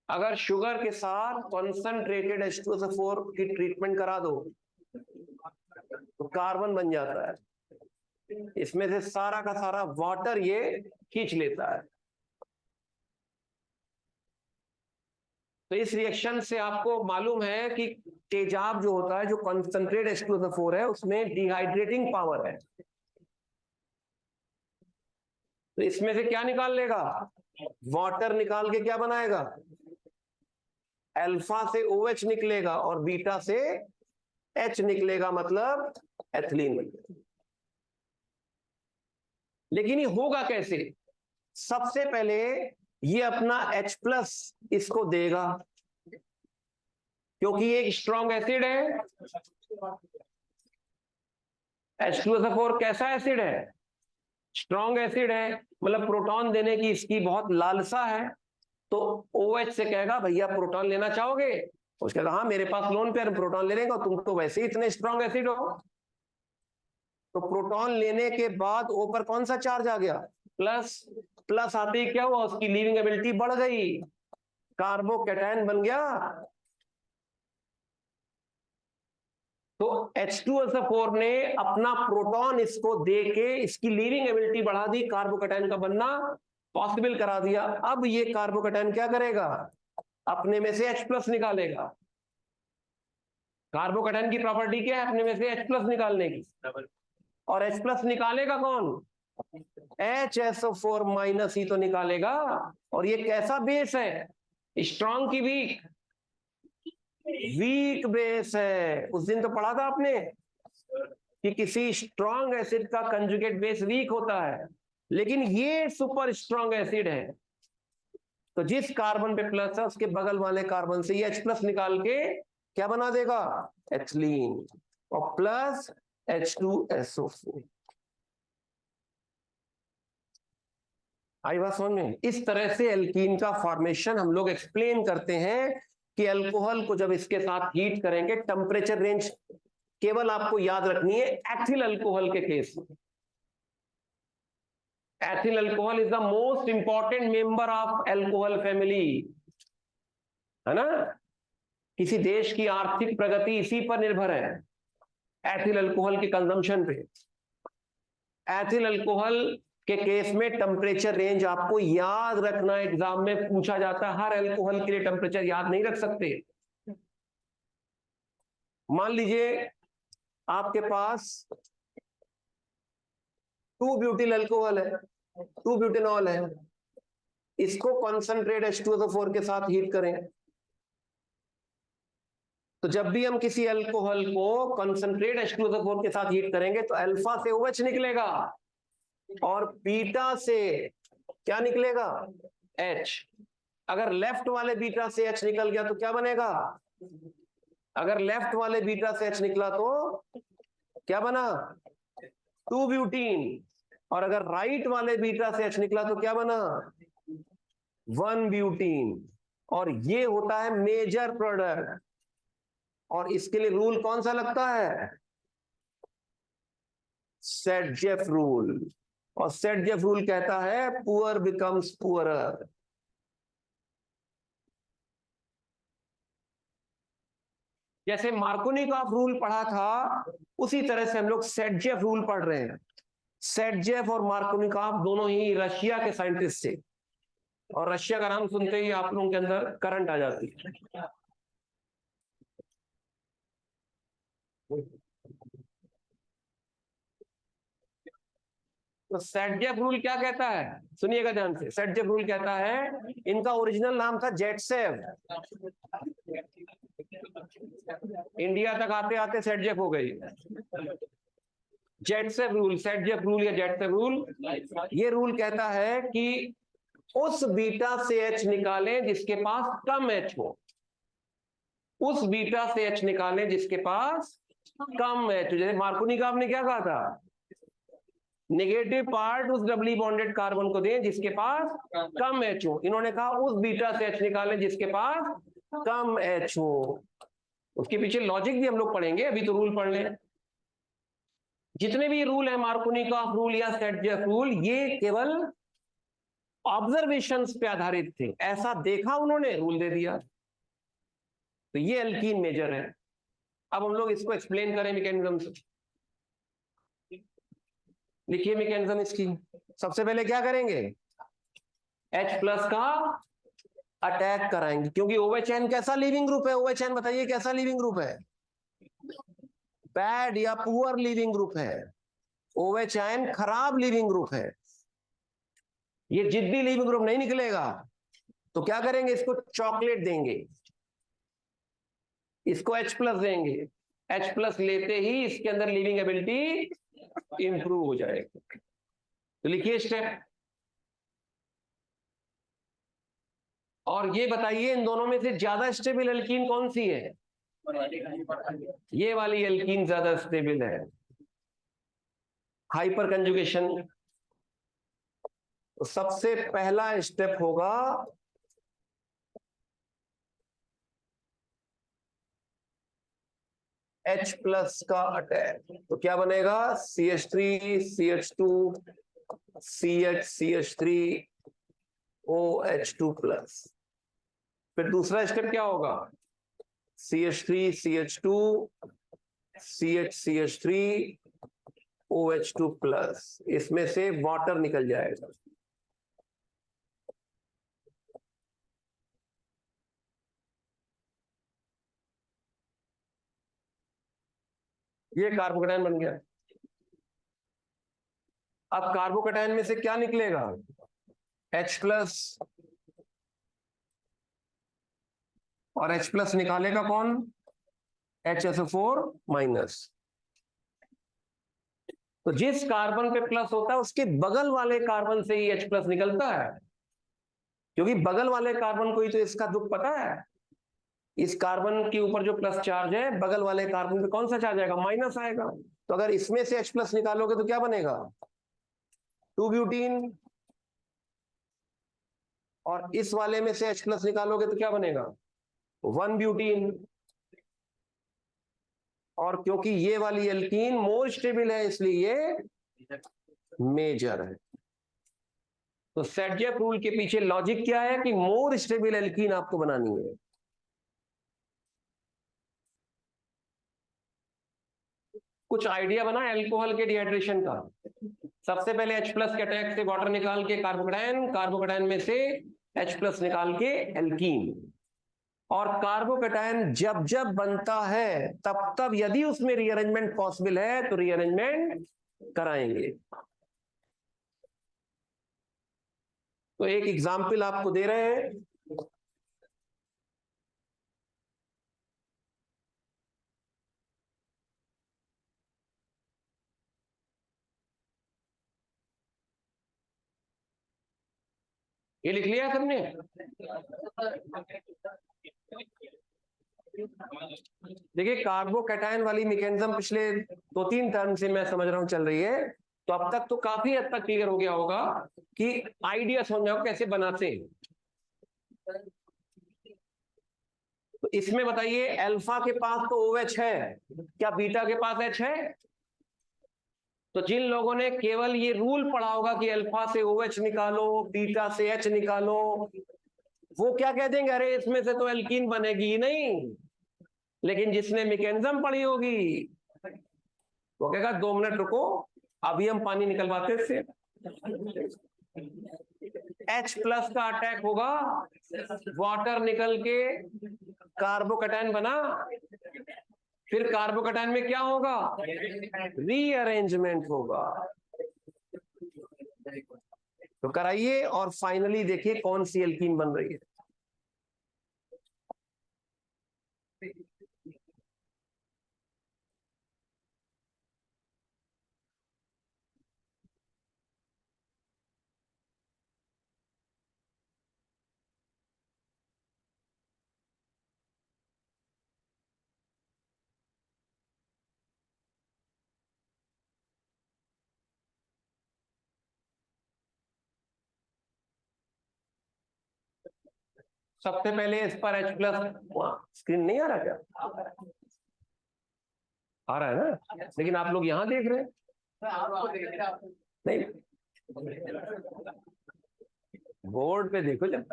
अगर शुगर के साथ कंसंट्रेटेड H2SO4 की ट्रीटमेंट करा दो तो कार्बन बन जाता है। इसमें से सारा का सारा वाटर ये खींच लेता है। तो इस रिएक्शन से आपको मालूम है कि तेजाब जो होता है, जो कंसंट्रेट H2SO4 है, उसमें डिहाइड्रेटिंग पावर है। तो इसमें से क्या निकाल लेगा? वाटर निकाल के क्या बनाएगा? अल्फा से OH निकलेगा और बीटा से H निकलेगा, मतलब एथिलीन बनेगा। लेकिन ये होगा कैसे? सबसे पहले ये अपना H प्लस इसको देगा क्योंकि ये एक स्ट्रॉन्ग एसिड है। H2SO4 कैसा एसिड है? स्ट्रॉन्ग एसिड है, मतलब प्रोटॉन देने की इसकी बहुत लालसा है, तो OH से कहेगा भैया प्रोटॉन लेना चाहोगे, उसके कहा हाँ मेरे पास लोन पे प्रोटॉन ले लेगा, तुम तो वैसे ही इतने स्ट्रॉन्ग एसिड हो। तो प्रोटॉन लेने के बाद O पर कौन सा चार्ज आ गया, प्लस। प्लस आते ही क्या हुआ, उसकी लीविंग एबिलिटी बढ़ गई, कार्बोकैटायन बन गया। तो H2SO4 ने अपना प्रोटॉन इसको दे के इसकी लीविंग एबिलिटी बढ़ा दी, कार्बोकैटायन का बनना पॉसिबल करा दिया। अब ये कार्बोकैटायन क्या करेगा, अपने में से H+ निकालेगा। कार्बोकैटायन की प्रॉपर्टी क्या है, अपने में से H+ निकालने की, और H+ निकालेगा कौन, HSO4- ही तो निकालेगा। और ये कैसा बेस है, स्ट्रॉन्ग की वीक, वीक बेस है। उस दिन तो पढ़ा था आपने कि किसी स्ट्रॉन्ग एसिड का कंजुगेट बेस वीक होता है, लेकिन ये सुपर स्ट्रॉन्ग एसिड है, तो जिस कार्बन पे प्लस है उसके बगल वाले कार्बन से ये H+ निकाल के क्या बना देगा, एथिलीन, और प्लस H2SO4। आई बात समझ में। इस तरह से एल्कीन का फॉर्मेशन हम लोग एक्सप्लेन करते हैं कि अल्कोहल को जब इसके साथ हीट करेंगे, टेम्परेचर रेंज केवल आपको याद रखनी है एथिल अल्कोहल के केस में। Ethyl alcohol is the most important member of alcohol family, है ना। किसी देश की आर्थिक प्रगति इसी पर निर्भर है, एथिल अल्कोहल के कंजम्पशन पे। एथिल अल्कोहल के केस में टेम्परेचर रेंज आपको याद रखना, एग्जाम में पूछा जाता है, हर अल्कोहल के लिए टेम्परेचर याद नहीं रख सकते। मान लीजिए आपके पास 2-ब्यूटिल अल्कोहल है, 2-ब्यूटेनॉल है, इसको कॉन्सेंट्रेट H2SO4 के साथ हीट करें, तो जब भी हम किसी अल्कोहल को कॉन्सेंट्रेट H2SO4 के साथ हीट करेंगे तो अल्फा से OH निकलेगा और बीटा से क्या निकलेगा, H। अगर लेफ्ट वाले बीटा से H निकल गया तो क्या बनेगा, अगर लेफ्ट वाले बीटा से H निकला तो क्या बना, 2-ब्यूटीन, और अगर राइट वाले बीटा से H निकला तो क्या बना, 1-ब्यूटीन। और ये होता है मेजर प्रोडक्ट, और इसके लिए रूल कौन सा लगता है, सेट-जेफ रूल। और सेट-जेफ रूल कहता है पुअर बिकम्स पुअरर। जैसे मार्कोनिकॉफ रूल पढ़ा था, उसी तरह से हम लोग सेट-जेफ रूल पढ़ रहे हैं। सेट-जेफ और मार्कोनिकॉफ दोनों ही रशिया के साइंटिस्ट थे, और रशिया का नाम सुनते ही आप लोगों के अंदर करंट आ जाती है। तो सेट-जेफ रूल क्या कहता है, सुनिएगा ध्यान से। सेट-जेफ रूल कहता है, इनका ओरिजिनल नाम था जेटसेव, इंडिया तक आते आते सेट-जेफ हो गई। जेटसेव रूल, सेट-जेफ रूल या जेटसेव रूल, ये रूल कहता है कि उस बीटा से H निकालें जिसके पास कम H हो, उस बीटा से H निकालें जिसके पास कम H हो। जैसे मार्कोनिकॉफ ने क्या कहा था, नेगेटिव पार्ट उस डबली बॉन्डेड कार्बन को दें जिसके पास कम H हो, इन्होंने कहा उस बीटा से H निकालें जिसके पास कम H हो। उसके पीछे लॉजिक भी हम लोग पढ़ेंगे, अभी तो रूल पढ़ लें। जितने भी रूल है, मार्कोनिकॉफ रूल या सेट-जेफ रूल, ये केवल ऑब्जर्वेशंस पे आधारित थे, ऐसा देखा उन्होंने, रूल दे दिया। तो ये एल्कीन मेजर है। अब हम लोग इसको एक्सप्लेन करें मैकेनिज्म से। लिखिए मैकेनिज्म इसकी। सबसे पहले क्या करेंगे, H+ का अटैक कराएंगे, क्योंकि OH कैसा लीविंग ग्रुप है, OH बताइए कैसा लीविंग ग्रुप है, बैड या पुअर लीविंग ग्रुप है। OH खराब लीविंग ग्रुप है, ये जिद्दी लीविंग ग्रुप नहीं निकलेगा। तो क्या करेंगे, इसको चॉकलेट देंगे, इसको H+ देंगे, H+ लेते ही इसके अंदर लिविंग एबिलिटी इंप्रूव हो जाएगी। तो लिखिए स्टेप, और ये बताइए इन दोनों में से ज्यादा स्टेबल एल्कीन कौन सी है, ये वाली एल्कीन ज्यादा स्टेबल है। हाइपर कंजुगेशन तो सबसे पहला स्टेप होगा H प्लस का अटैक। तो क्या बनेगा? CH3 CH2 CH3 OH2 plus. फिर दूसरा स्टेप क्या होगा? CH3 CH2 CH3 OH2 plus. इसमें से वाटर निकल जाएगा। ये कार्बोकेटायन बन गया। अब कार्बोकेटायन में से क्या निकलेगा? H प्लस, और H प्लस निकालेगा कौन? HSO4 minus. तो जिस कार्बन पे प्लस होता है उसके बगल वाले कार्बन से ही H प्लस निकलता है, क्योंकि बगल वाले कार्बन को ही तो इसका दुख पता है। इस कार्बन के ऊपर जो प्लस चार्ज है, बगल वाले कार्बन पे कौन सा चार्ज आएगा? माइनस आएगा। तो अगर इसमें से H प्लस निकालोगे तो क्या बनेगा? 2 ब्यूटीन। और इस वाले में से H प्लस निकालोगे तो क्या बनेगा? 1 ब्यूटीन। और क्योंकि ये वाली एल्कीन मोर स्टेबल है इसलिए ये मेजर है। तो सेटजेफ रूल के पीछे लॉजिक क्या है कि मोर स्टेबल एल्कीन आपको बनानी है। कुछ आइडिया बना अल्कोहल के डिहाइड्रेशन का। सबसे पहले H प्लस के अटैक से वाटर निकाल के कार्बोकेटायन, कार्बोकेटायन में से H प्लस निकाल के एल्कीन। और कार्बोकेटायन जब जब बनता है तब तब यदि उसमें रीअरेंजमेंट पॉसिबल है तो रीअरेंजमेंट कराएंगे। तो एक एग्जाम्पल आपको दे रहे हैं। ये लिख लिया सबने? देखिए कार्बोकैटायन वाली मैकेनिज्म पिछले 2-3 टर्म से मैं समझ रहा हूं चल रही है, तो अब तक तो काफी हद तक क्लियर हो गया होगा कि आइडिया समझाओ कैसे बनाते हैं। तो इसमें बताइए अल्फा के पास तो OH है, क्या बीटा के पास H है? तो जिन लोगों ने केवल ये रूल पढ़ा होगा कि अल्फा से OH निकालो, बीटा से H निकालो, वो क्या कह देंगे? अरे इसमें से तो एल्कीन बनेगी ही नहीं। लेकिन जिसने मैकेनिज्म पढ़ी होगी वो कहेगा 2 मिनट रुको, अभी हम पानी निकलवाते थे। H प्लस का अटैक होगा, वाटर निकल के कार्बोकैटायन बना, फिर कार्बोकैटायन में क्या होगा? रीअरेंजमेंट होगा। तो कराइए और फाइनली देखिए कौन सी एल्कीन बन रही है। सबसे पहले इस पर H प्लस, स्क्रीन नहीं आ रहा क्या? आ रहा है ना, लेकिन आप लोग यहां देख रहे हैं नहीं, बोर्ड पे देखो। जब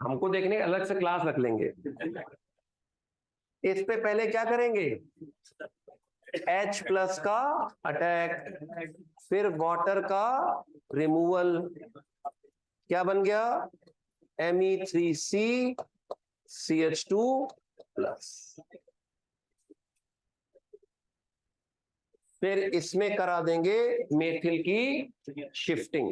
हमको देखने अलग से क्लास रख लेंगे। इस पे पहले क्या करेंगे? H प्लस का अटैक, फिर वाटर का रिमूवल। क्या बन गया? Me3C CH2 plus. फिर इसमें करा देंगे मेथिल की शिफ्टिंग।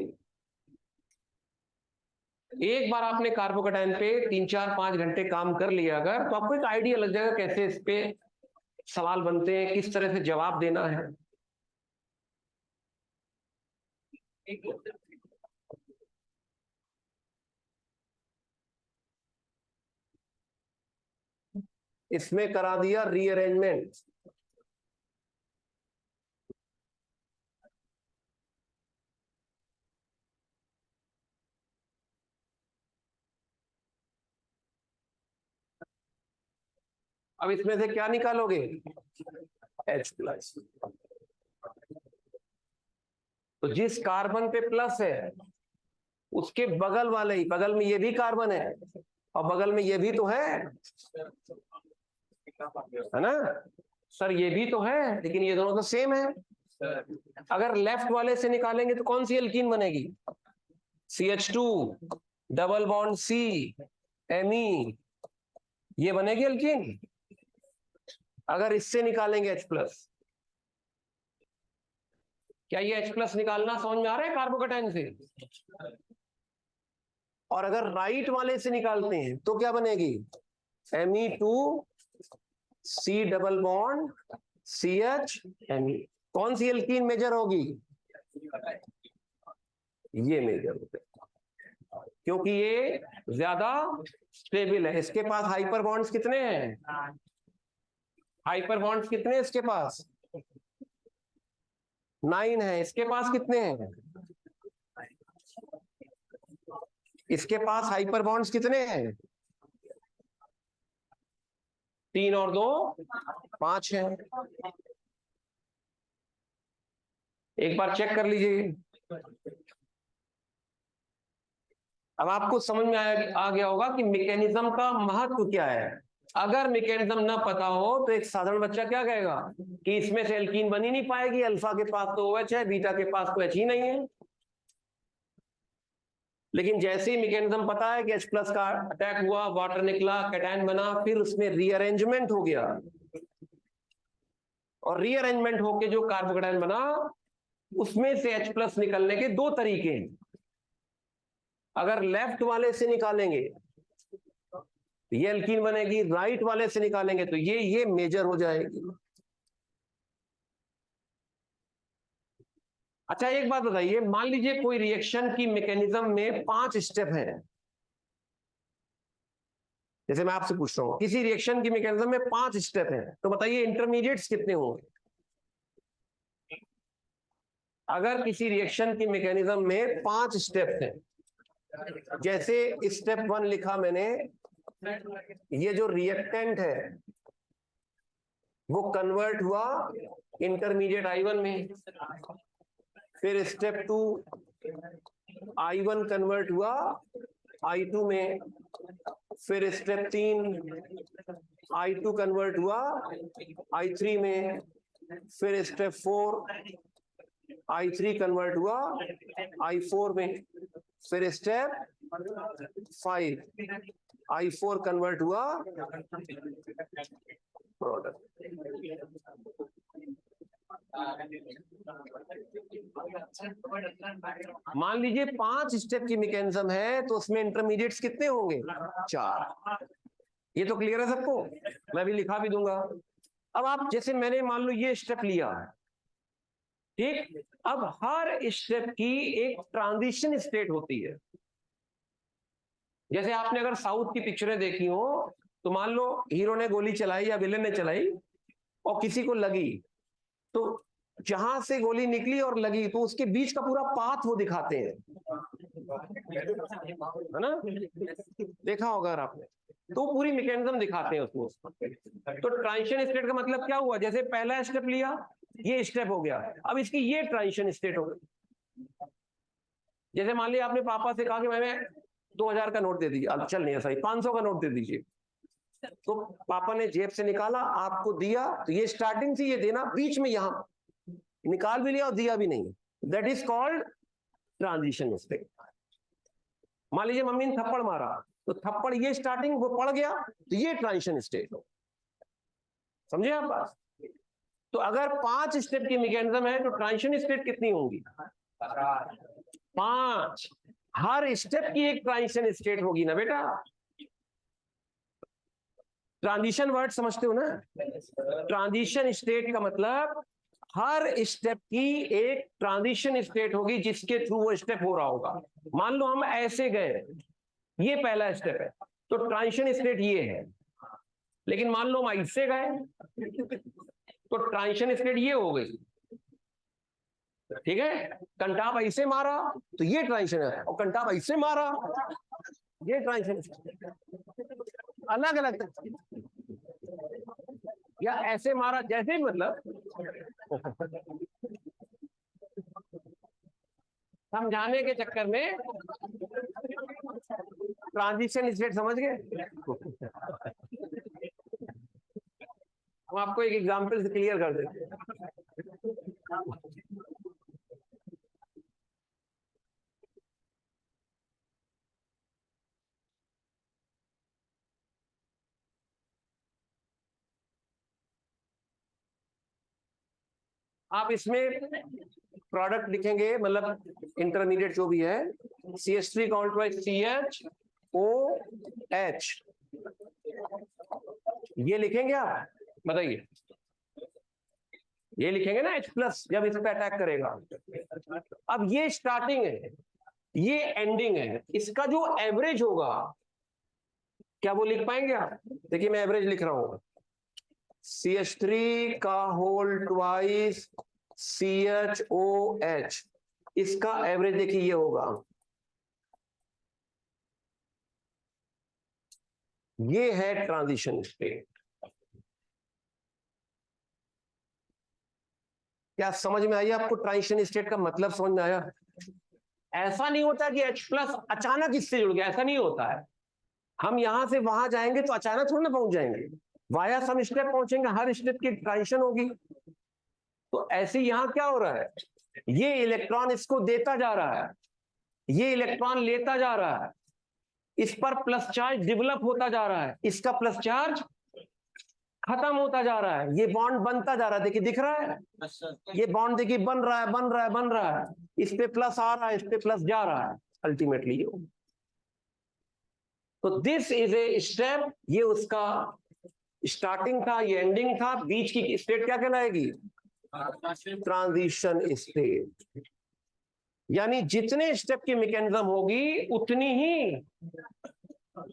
एक बार आपने कार्बोकेटायन पे 3-4-5 घंटे काम कर लिया अगर, तो आपको एक आइडिया लग जाएगा कैसे इस पे सवाल बनते हैं, किस तरह से जवाब देना है। इसमें करा दिया रीअरेंजमेंट। अब इसमें से क्या निकालोगे? H plus. तो जिस कार्बन पे प्लस है उसके बगल वाले ही, बगल में ये भी कार्बन है और बगल में ये भी तो है ना सर? ये भी तो है, लेकिन ये दोनों तो सेम है। अगर लेफ्ट वाले से निकालेंगे तो कौन सी एल्कीन बनेगी? CH2 double bond C Me, ये बनेगी एल्कीन। अगर इससे निकालेंगे H प्लस, क्या ये H प्लस निकालना समझ में आ रहा है कार्बोकैटायन से? और अगर राइट वाले से निकालते हैं तो क्या बनेगी? Me2 C double bond CH Me। कौन सी एल्कीन मेजर होगी? ये मेजर होते, क्योंकि ये ज्यादा स्टेबल है। इसके पास हाइपर बॉन्ड्स कितने हैं? हाइपर बॉन्ड्स कितने हैं इसके पास? 9 है। इसके पास कितने हैं? इसके पास हाइपर बॉन्ड्स कितने हैं? 3 और 2 5 है। एक बार चेक कर लीजिए। अब आपको समझ में आ गया होगा कि मैकेनिज्म का महत्व क्या है। अगर मैकेनिज्म ना पता हो तो एक साधारण बच्चा क्या कहेगा कि इसमें से एल्कीन बन ही नहीं पाएगी, अल्फा के पास तो OH है, बीटा के पास तो H ही नहीं है। लेकिन जैसे ही मैकेनिज्म पता है कि H प्लस का अटैक हुआ, वाटर निकला, कैटायन बना, फिर उसमें रीअरेंजमेंट हो गया और रीअरेंजमेंट होके जो कार्बोकैटायन बना उसमें से H प्लस निकलने के 2 तरीके हैं। अगर लेफ्ट वाले से निकालेंगे तो ये एल्कीन बनेगी, राइट वाले से निकालेंगे तो ये मेजर हो जाएगी। अच्छा एक बात बताइए, मान लीजिए कोई रिएक्शन की मैकेनिज्म में 5 स्टेप हैं। जैसे मैं आपसे पूछ रहा हूं किसी रिएक्शन की मैकेनिज्म में 5 स्टेप हैं, तो बताइए इंटरमीडिएट्स कितने होंगे? अगर किसी रिएक्शन की मैकेनिज्म में 5 स्टेप हैं, जैसे स्टेप 1 लिखा मैंने, ये जो रिएक्टेंट है वो कन्वर्ट हुआ इंटरमीडिएट I1 में, फिर स्टेप 2 I1 कन्वर्ट हुआ I2 में, फिर स्टेप 3 I2 कन्वर्ट हुआ I3 में, फिर स्टेप 4 I3 कन्वर्ट हुआ I4 में, फिर स्टेप 5 I4 कन्वर्ट हुआ प्रोडक्ट। मान लीजिए 5 स्टेप की मैकेनिज्म है तो उसमें इंटरमीडिएट्स कितने होंगे? 4। ये तो क्लियर है सबको? मैं भी लिखा भी दूंगा। अब आप जैसे मैंने मान लो ये स्टेप लिया, ठीक, अब हर स्टेप की एक ट्रांजिशन स्टेट होती है। जैसे आपने अगर साउथ की पिक्चरें देखी हो तो मान लो हीरो ने गोली चलाई या विलेन ने चलाई और किसी को लगी, तो जहां से गोली निकली और लगी तो उसके बीच का पूरा पाथ वो दिखाते हैं, है ना? देखा होगा अगर आपने, तो पूरी मैकेनिज्म दिखाते हैं उसमें। तो ट्रांजिशन स्टेट का मतलब क्या हुआ? जैसे पहला स्टेप लिया, ये स्टेप हो गया, अब इसकी ये ट्रांजिशन स्टेट हो गई। जैसे मान लिया आपने पापा से कहा कि मैं 2000 का नोट दे दीजिए, अब चल नहीं है सही, 500 का नोट दे दीजिए, तो पापा ने जेब से निकाला, आपको दिया, तो ये स्टार्टिंग से ये देना, बीच में यहां निकाल भी लिया और दिया भी नहीं, that is called transition state. मान लीजिए मम्मी ने थप्पड़ मारा, तो थप्पड़ ये स्टार्टिंग वो पड़ गया, तो ये ट्रांजिशन स्टेट हो। समझे आप बात? तो अगर 5 स्टेप की मैकेनिज्म है तो ट्रांजिशन स्टेट कितनी होंगी? 5। हर स्टेप की एक ट्रांजिशन स्टेट होगी ना बेटा। ट्रांजिशन वर्ड समझते हो ना? ट्रांजिशन स्टेट का मतलब हर स्टेप की एक ट्रांजिशन स्टेट होगी जिसके थ्रू वो स्टेप हो रहा होगा। मान लो हम ऐसे गए, ये पहला स्टेप है, तो ट्रांजिशन स्टेट ये है। लेकिन मान लो हम ऐसे गए तो ट्रांजिशन स्टेट ये हो गई, ठीक है? कंटाप ऐसे मारा तो ये ट्रांजिशन है, और कंटाप ऐसे मारा ये ट्रांजिशन, अलग अलग। या ऐसे मारा जैसे ही, मतलब समझाने के चक्कर में ट्रांजिशन स्टेट समझ गए। हम आपको एक एग्जांपल से क्लियर कर देते हैं। आप इसमें प्रोडक्ट लिखेंगे, मतलब इंटरमीडिएट जो भी है, CH3 काउंट बाय CHOH, ये लिखेंगे आप, बताइए, ये लिखेंगे ना H+ जब इस पे अटैक करेगा। अब ये स्टार्टिंग है, ये एंडिंग है, इसका जो एवरेज होगा, क्या वो लिख पाएंगे आप? देखिए मैं एवरेज लिख रहा हूं, CH3 का होल ट्वाइस CHOH, इसका एवरेज देखिए ये होगा, ये है ट्रांजिशन स्टेट। क्या समझ में आई आपको? ट्रांजिशन स्टेट का मतलब समझ में आया? ऐसा नहीं होता कि H+ अचानक इससे जुड़ गया, ऐसा नहीं होता है। हम यहां से वहां जाएंगे तो अचानक थोड़ा ना पहुंच जाएंगे, वाया सम स्टेप पहुंचेंगे, हर स्टेप की ट्रांजिशन होगी। तो ऐसे यहां क्या हो रहा है, ये इलेक्ट्रॉन इसको देता जा रहा है, ये इलेक्ट्रॉन लेता जा रहा है, इस पर प्लस चार्ज डेवलप होता जा रहा है, इसका प्लस चार्ज खत्म होता जा रहा है, ये बॉन्ड बनता जा रहा है, देखिए दिख रहा है, ये बॉन्ड देखिए बन रहा है, बन रहा है, बन रहा है, इस पे प्लस आ रहा है, इस पे प्लस जा रहा है, अल्टीमेटली। तो दिस इज ए स्टेप, ये उसका स्टार्टिंग था, ये एंडिंग था, बीच की स्टेट क्या कहलाएगी? Transition state. यानी जितने स्टेप की मैकेनिज्म होगी उतनी ही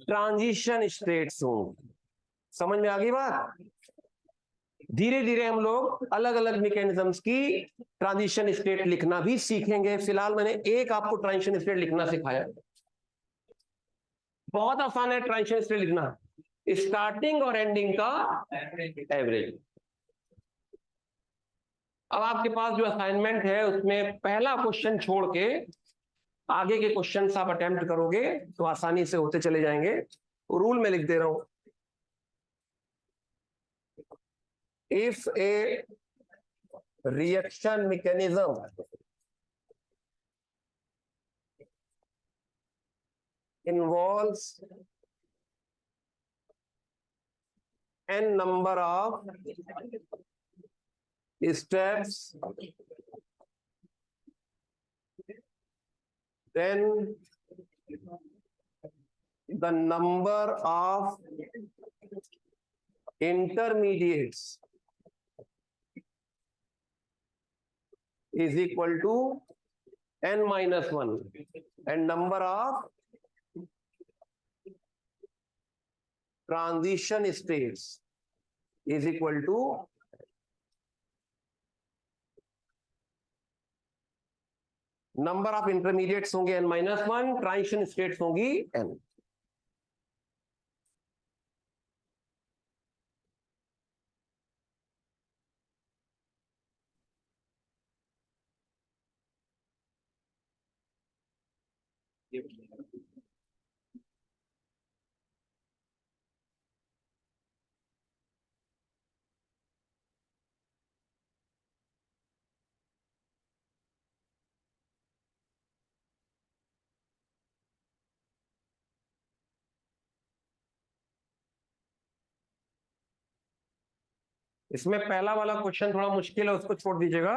ट्रांजिशन स्टेट्स होंगी। समझ में आ गई बात? धीरे धीरे हम लोग अलग अलग मैकेनिज्म्स की ट्रांजिशन स्टेट लिखना भी सीखेंगे। फिलहाल मैंने एक आपको ट्रांजिशन स्टेट लिखना सिखाया, बहुत आसान है ट्रांजिशन स्टेट लिखना, स्टार्टिंग और एंडिंग का एवरेज। अब आपके पास जो असाइनमेंट है उसमें पहला क्वेश्चन छोड़ के आगे के क्वेश्चन आप अटेम्प्ट करोगे तो आसानी से होते चले जाएंगे। रूल में लिख दे रहा हूं, if A reaction mechanism involves n number of steps, then the number of intermediates is equal to n-1 and number of transition states is equal to number of intermediates होंगे n-1, ट्रांजिशन स्टेट्स होंगी n। इसमें पहला वाला question थोड़ा मुश्किल है, उसको छोड़ दीजिएगा,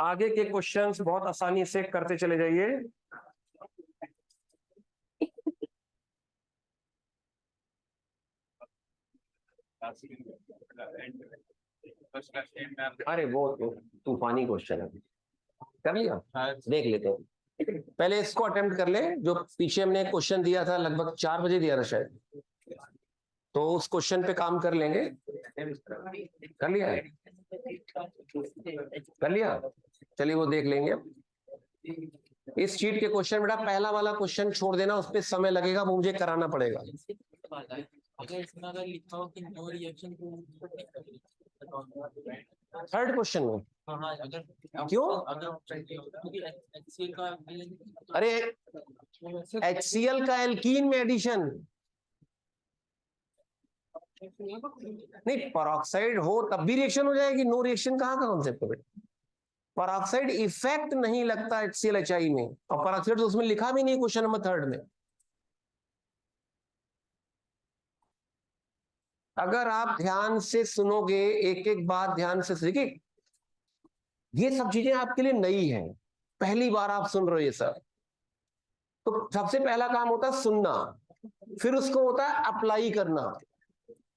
आगे के क्वेश्चंस बहुत आसानी से करते चले जाइए। अरे वो तो तूफानी क्वेश्चन है, कर लिया, देख लेते हैं। पहले इसको अटेम्प्ट कर ले, जो पीछे हमने क्वेश्चन दिया था, लगभग 4 बजे दिया था शायद, तो उस क्वेश्चन पे काम कर लेंगे। कर लिया है? कर लिया, चलिए वो देख लेंगे। इस शीट के क्वेश्चन बेटा पहला वाला क्वेश्चन छोड़ देना, उस पर समय लगेगा, वो मुझे कराना पड़ेगा। अगर इसमें अगर लिखा हो कि नो रिएक्शन थर्ड क्वेश्चन में क्यों? अरे HCl का एल्कीन में एडिशन नहीं, परऑक्साइड हो तब भी रिएक्शन हो जाएगी, नो रिएक्शन कहाँ का कॉन्सेप्ट है? परऑक्साइड इफेक्ट नहीं लगता HCl HI में, और परऑक्साइड तो उसमें लिखा भी नहीं क्वेश्चन नंबर थर्ड में। अगर आप ध्यान से सुनोगे, एक एक बात ध्यान से देखिए, ये सब चीजें आपके लिए नई हैं, पहली बार आप सुन रहे हो ये सब, तो सबसे पहला काम होता है सुनना, फिर उसको होता है अप्लाई करना,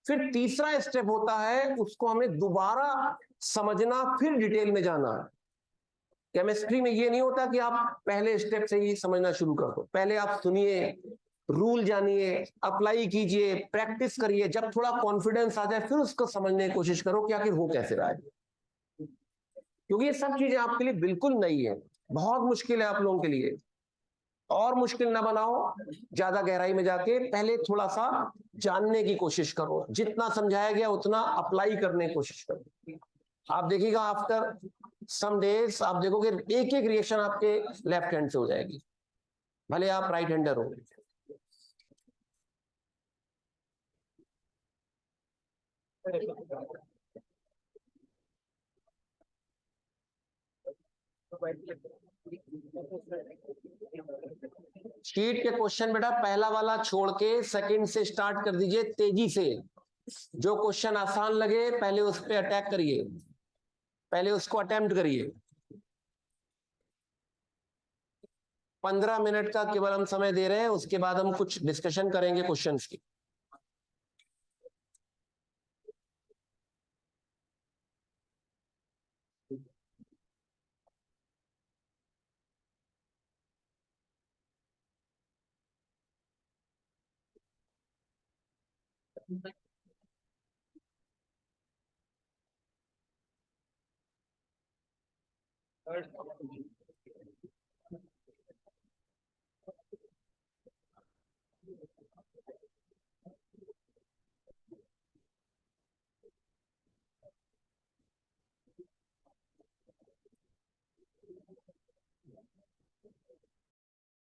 फिर तीसरा स्टेप होता है उसको हमें दोबारा समझना, फिर डिटेल में जाना। केमिस्ट्री में ये नहीं होता कि आप पहले स्टेप से ही समझना शुरू कर दो, पहले आप सुनिए, रूल जानिए, अप्लाई कीजिए, प्रैक्टिस करिए, जब थोड़ा कॉन्फिडेंस आ जाए फिर उसको समझने की कोशिश करो कि आखिर हो कैसे रहा है, क्योंकि ये सब चीजें आपके लिए बिल्कुल नई है, बहुत मुश्किल है आप लोगों के लिए। और मुश्किल ना बनाओ, ज्यादा गहराई में जाके पहले थोड़ा सा जानने की कोशिश करो, जितना समझाया गया उतना अप्लाई करने की कोशिश करो। आप देखिएगा आफ्टर सम डेज आप देखोगे एक एक रिएक्शन आपके लेफ्ट हैंड से हो जाएगी, भले आप राइट हैंडर हो। शीट के क्वेश्चन बेटा पहला वाला छोड़ के सेकंड से स्टार्ट कर दीजिए तेजी से, जो क्वेश्चन आसान लगे पहले उस पर अटैक करिए, पहले उसको अटेम्प्ट करिए। 15 मिनट का केवल हम समय दे रहे हैं, उसके बाद हम कुछ डिस्कशन करेंगे क्वेश्चंस की।